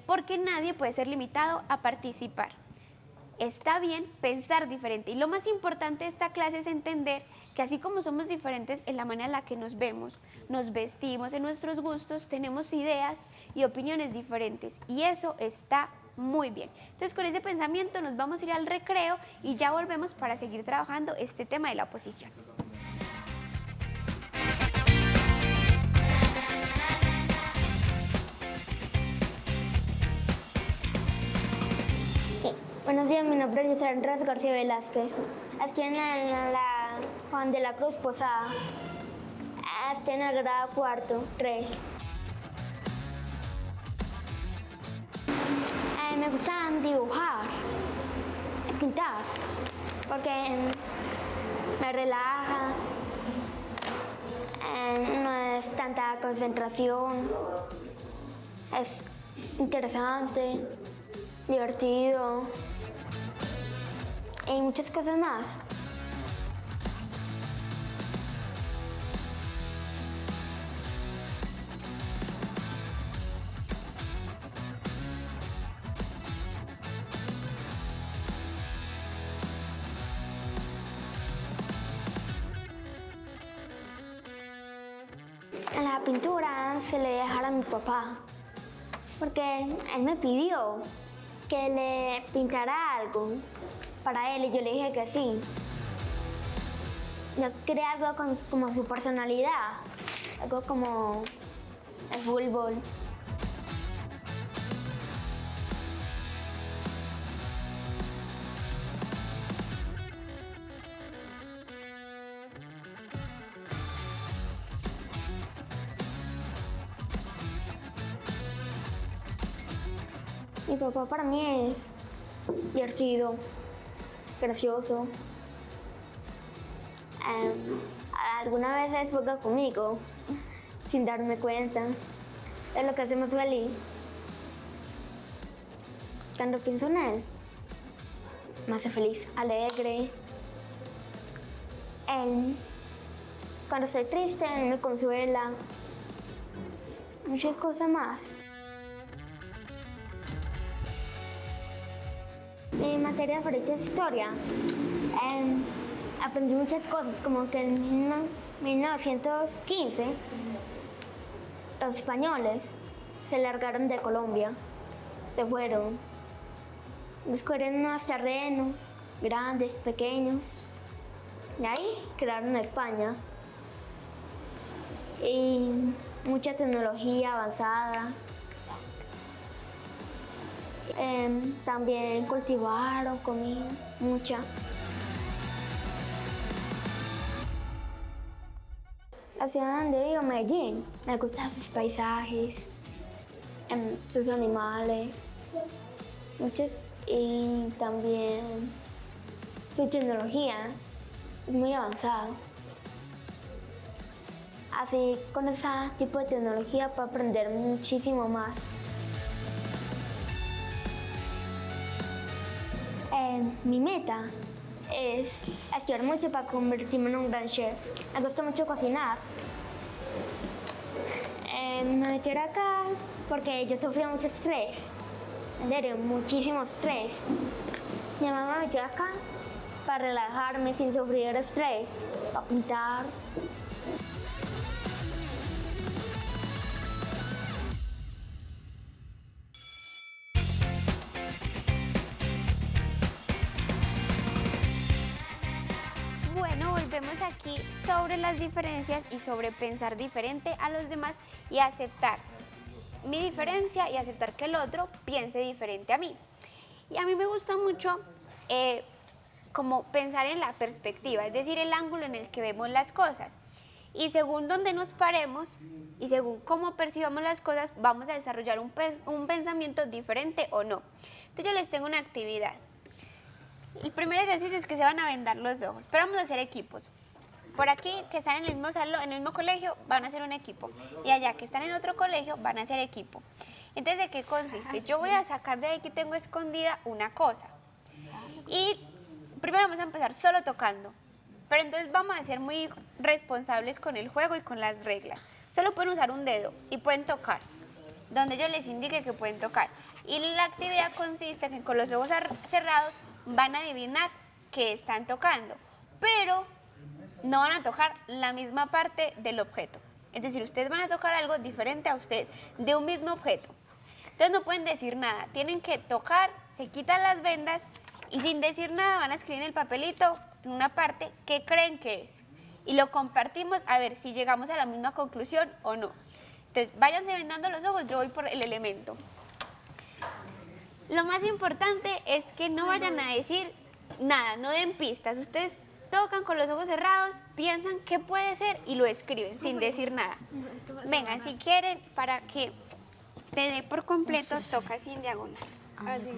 porque nadie puede ser limitado a participar. Está bien pensar diferente. Y lo más importante de esta clase es entender que así como somos diferentes en la manera en la que nos vemos, nos vestimos, en nuestros gustos, tenemos ideas y opiniones diferentes. Y eso está muy bien. Entonces, con ese pensamiento nos vamos a ir al recreo y ya volvemos para seguir trabajando este tema de la oposición. Buenos días, mi nombre es Andrés García Velázquez. Estoy en la Juan de la Cruz Posada. Estoy en el grado cuarto, 3. Me gusta dibujar, pintar, porque me relaja, no es tanta concentración, es interesante, divertido y muchas cosas más. La pintura se le dejara a mi papá, porque él me pidió que le pintara algo para él y yo le dije que sí. Yo quería algo como su personalidad, algo como el fútbol. Mi papá para mí es divertido, gracioso. Alguna vez él juega conmigo sin darme cuenta. Es lo que hace más feliz. Cuando pienso en él, me hace feliz, alegre. Cuando estoy triste, él me consuela. Muchas cosas más. Mi materia favorita es historia. Aprendí muchas cosas, como que en 1915 los españoles se largaron de Colombia, se fueron, descubrieron unos terrenos grandes, pequeños, y ahí crearon España. Y mucha tecnología avanzada. También cultivaron, comí mucha. La ciudad donde vivo, Medellín, me gustan sus paisajes, sus animales, muchos, y también su tecnología es muy avanzada. Así, con ese tipo de tecnología puedo aprender muchísimo más. Mi meta es estudiar mucho para convertirme en un gran chef. Me gusta mucho cocinar. Me metí acá porque yo sufría mucho estrés. En serio, muchísimo estrés. Mi mamá me metió acá para relajarme sin sufrir estrés, para pintar. Bueno, volvemos aquí sobre las diferencias y sobre pensar diferente a los demás y aceptar mi diferencia y aceptar que el otro piense diferente a mí. Y a mí me gusta mucho como pensar en la perspectiva, es decir, el ángulo en el que vemos las cosas. Y según donde nos paremos y según cómo percibamos las cosas, vamos a desarrollar un pensamiento diferente o no. Entonces yo les tengo una actividad. El primer ejercicio es que se van a vendar los ojos, pero vamos a hacer equipos. Por aquí, que están en el mismo salón, en el mismo colegio, van a hacer un equipo. Y allá, que están en otro colegio, van a hacer equipo. Entonces, ¿de qué consiste? Yo voy a sacar de ahí que tengo escondida una cosa. Y primero vamos a empezar solo tocando. Pero entonces vamos a ser muy responsables con el juego y con las reglas. Solo pueden usar un dedo y pueden tocar, donde yo les indique que pueden tocar. Y la actividad consiste en que con los ojos cerrados van a adivinar qué están tocando, pero no van a tocar la misma parte del objeto. Es decir, ustedes van a tocar algo diferente a ustedes, de un mismo objeto. Entonces no pueden decir nada, tienen que tocar, se quitan las vendas y sin decir nada van a escribir en el papelito, en una parte, qué creen que es. Y lo compartimos a ver si llegamos a la misma conclusión o no. Entonces váyanse vendando los ojos, yo voy por el elemento. Lo más importante es que no vayan a decir nada, no den pistas. Ustedes tocan con los ojos cerrados, piensan qué puede ser y lo escriben sin decir nada. Vengan, si quieren, para que te dé por completo, toca así en diagonal. Así.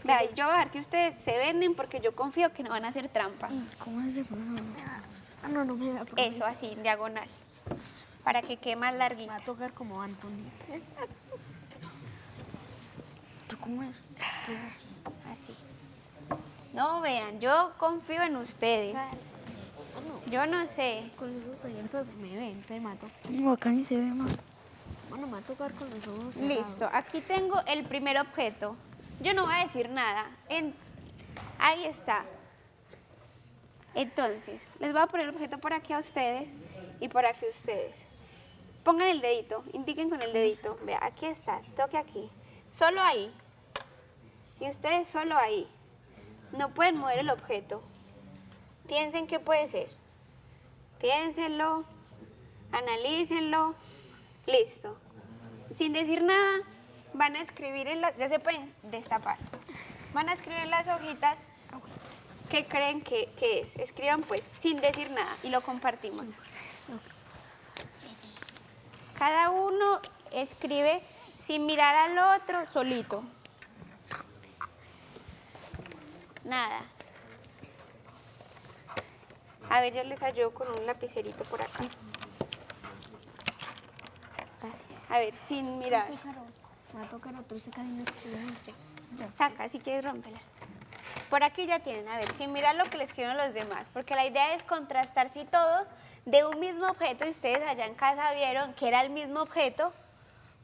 Vea, yo voy a ver que ustedes se venden porque yo confío que no van a hacer trampa. ¿Cómo es? No me da. Eso, así, en diagonal. Para que quede más larguito. Va a tocar como Anthony. ¿Tú cómo es? Tú así. Así. No, vean, yo confío en ustedes. Yo no sé. Con los ojos abiertos me ve, entonces mato. No, acá ni se ve más. Bueno, me va a tocar con los ojos cerrados. Listo, aquí tengo el primer objeto. Yo no voy a decir nada. Ahí está. Entonces, les voy a poner el objeto por aquí a ustedes y por aquí a ustedes. Pongan el dedito, indiquen con el dedito. Vea, aquí está, toque aquí. Solo ahí. Y ustedes solo ahí. No pueden mover el objeto. Piensen qué puede ser. Piénsenlo, analícenlo. Listo. Sin decir nada, van a escribir en las... Ya se pueden destapar. Van a escribir en las hojitas qué creen que es. Escriban pues, sin decir nada y lo compartimos. Cada uno escribe sin mirar al otro, solito. Nada. A ver, yo les ayudo con un lapicerito por acá. Gracias. A ver, sin mirar. Me va a tocar otro, ese casi no escribe mucho. Saca, si quieres, rómpela. Por aquí ya tienen, a ver, sin mirar lo que le escriben los demás, porque la idea es contrastar si todos de un mismo objeto, y ustedes allá en casa vieron que era el mismo objeto,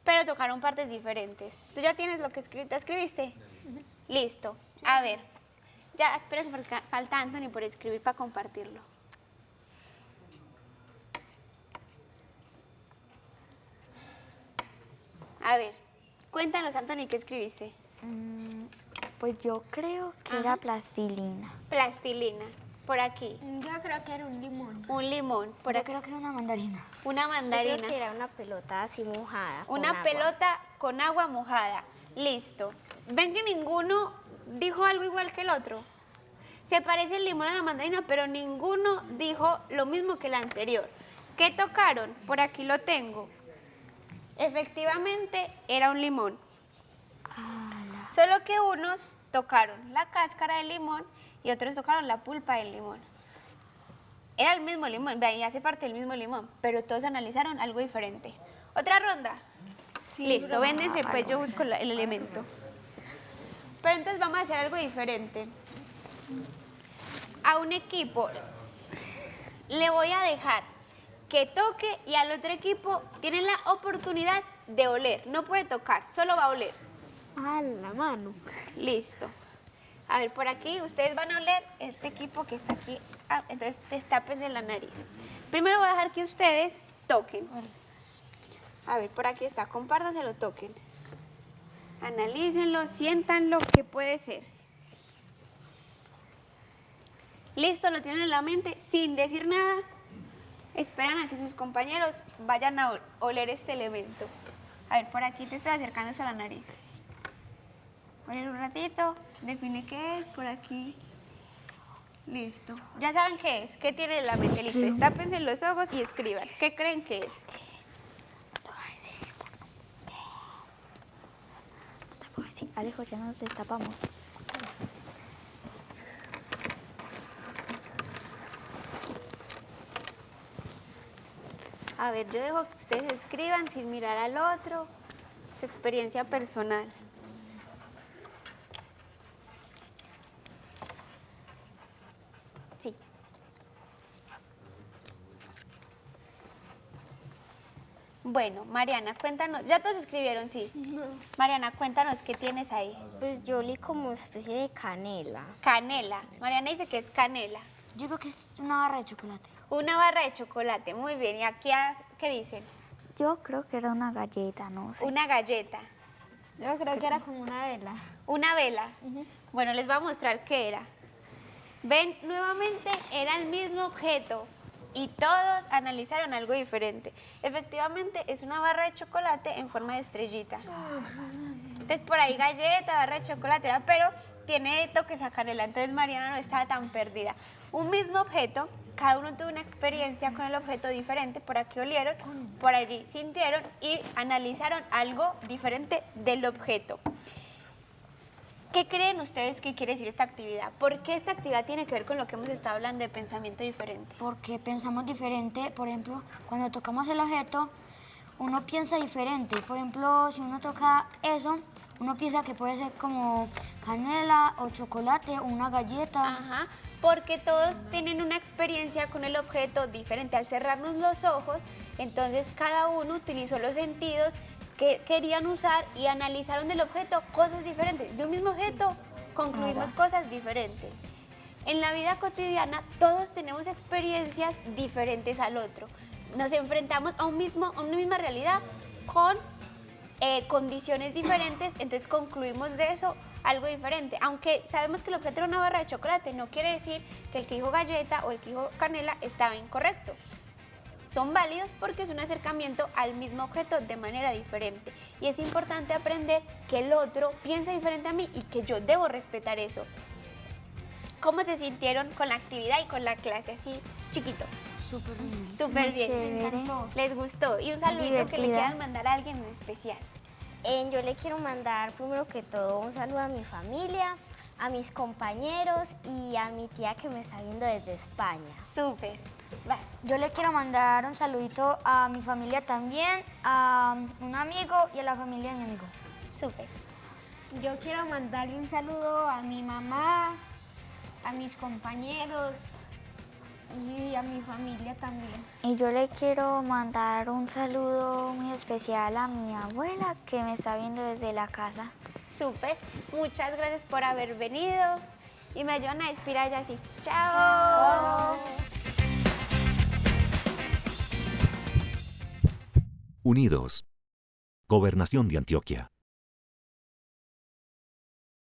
pero tocaron partes diferentes. ¿Tú ya tienes lo que escribiste? Listo. A ver, ya, espera que falta Anthony por escribir para compartirlo. A ver, cuéntanos, Anthony, ¿qué escribiste? Pues yo creo que era plastilina. Plastilina. Por aquí. Yo creo que era un limón. Un limón. Por Yo aquí. creo que era una mandarina. Una mandarina. Yo creo que era una pelota así mojada. Una pelota con agua mojada. Listo. ven que ninguno dijo algo igual que el otro. Se parece el limón a la mandarina, pero ninguno dijo lo mismo que el anterior. ¿Qué tocaron? Por aquí lo tengo. Efectivamente, era un limón. Solo que unos tocaron la cáscara del limón y otros tocaron la pulpa del limón. Era el mismo limón, vean, hace parte del mismo limón, pero todos analizaron algo diferente. ¿Otra ronda? Sí, listo, véndense, pues yo busco el elemento. Pero entonces vamos a hacer algo diferente. A un equipo le voy a dejar que toque y al otro equipo tienen la oportunidad de oler. No puede tocar, solo va a oler. Ah, la mano. Listo. A ver, por aquí ustedes van a oler este equipo que está aquí. Ah, entonces destápense la nariz. Primero voy a dejar que ustedes toquen. A ver, por aquí está, compártanselo, toquen. Analícenlo, siéntanlo, ¿qué puede ser? Listo, lo tienen en la mente, sin decir nada. Esperan a que sus compañeros vayan a oler este elemento. A ver, por aquí te estoy acercando a la nariz. Oler un ratito, define qué es, por aquí. Listo. Ya saben qué es, qué tiene en la mente. Listo, destápense los ojos y escriban. ¿Qué creen que es? Alejo, ya nos destapamos. A ver, yo dejo que ustedes escriban sin mirar al otro, su experiencia personal. Sí. Bueno, Mariana, cuéntanos, ya todos escribieron, sí. No. Mariana, cuéntanos qué tienes ahí. Pues yo olí como especie de canela. Canela. Mariana dice que es canela. Yo creo que es una barra de chocolate. Una barra de chocolate, muy bien. ¿Y aquí qué dicen? Yo creo que era una galleta, no sé. Una galleta. Yo creo que era como una vela. Una vela. Bueno, les voy a mostrar qué era. Ven, nuevamente era el mismo objeto y todos analizaron algo diferente. Efectivamente, es una barra de chocolate en forma de estrellita. Entonces, por ahí galleta, barra de chocolate, pero tiene toques a canela. Entonces, Mariana no estaba tan perdida. Un mismo objeto, cada uno tuvo una experiencia con el objeto diferente. Por aquí olieron, por allí sintieron y analizaron algo diferente del objeto. ¿Qué creen ustedes que quiere decir esta actividad? ¿Por qué esta actividad tiene que ver con lo que hemos estado hablando de pensamiento diferente? Porque pensamos diferente, por ejemplo, cuando tocamos el objeto, uno piensa diferente. Por ejemplo, si uno toca eso, uno piensa que puede ser como canela o chocolate o una galleta. Ajá, porque todos tienen una experiencia con el objeto diferente. Al cerrarnos los ojos, entonces cada uno utilizó los sentidos que querían usar y analizaron del objeto cosas diferentes. De un mismo objeto concluimos cosas diferentes. En la vida cotidiana todos tenemos experiencias diferentes al otro. Nos enfrentamos a una misma realidad con condiciones diferentes, entonces concluimos de eso algo diferente. Aunque sabemos que el objeto era una barra de chocolate, no quiere decir que el que dijo galleta o el que dijo canela estaba incorrecto. Son válidos porque es un acercamiento al mismo objeto de manera diferente. Y es importante aprender que el otro piensa diferente a mí y que yo debo respetar eso. ¿Cómo se sintieron con la actividad y con la clase así chiquito? Súper bien. Súper bien. chévere. ¿Les gustó? Y un saludito que le Divertida. quieran mandar a alguien en especial. Yo le quiero mandar primero que todo un saludo a mi familia, a mis compañeros y a mi tía que me está viendo desde España. Súper. Yo le quiero mandar un saludito a mi familia también, a un amigo y a la familia de mi amigo. Súper. Yo quiero mandarle un saludo a mi mamá, a mis compañeros y a mi familia también. Y yo le quiero mandar un saludo muy especial a mi abuela que me está viendo desde la casa. Súper. Muchas gracias por haber venido. Y me ayudan a despedir ya así. ¡Chao! Unidos. Gobernación de Antioquia.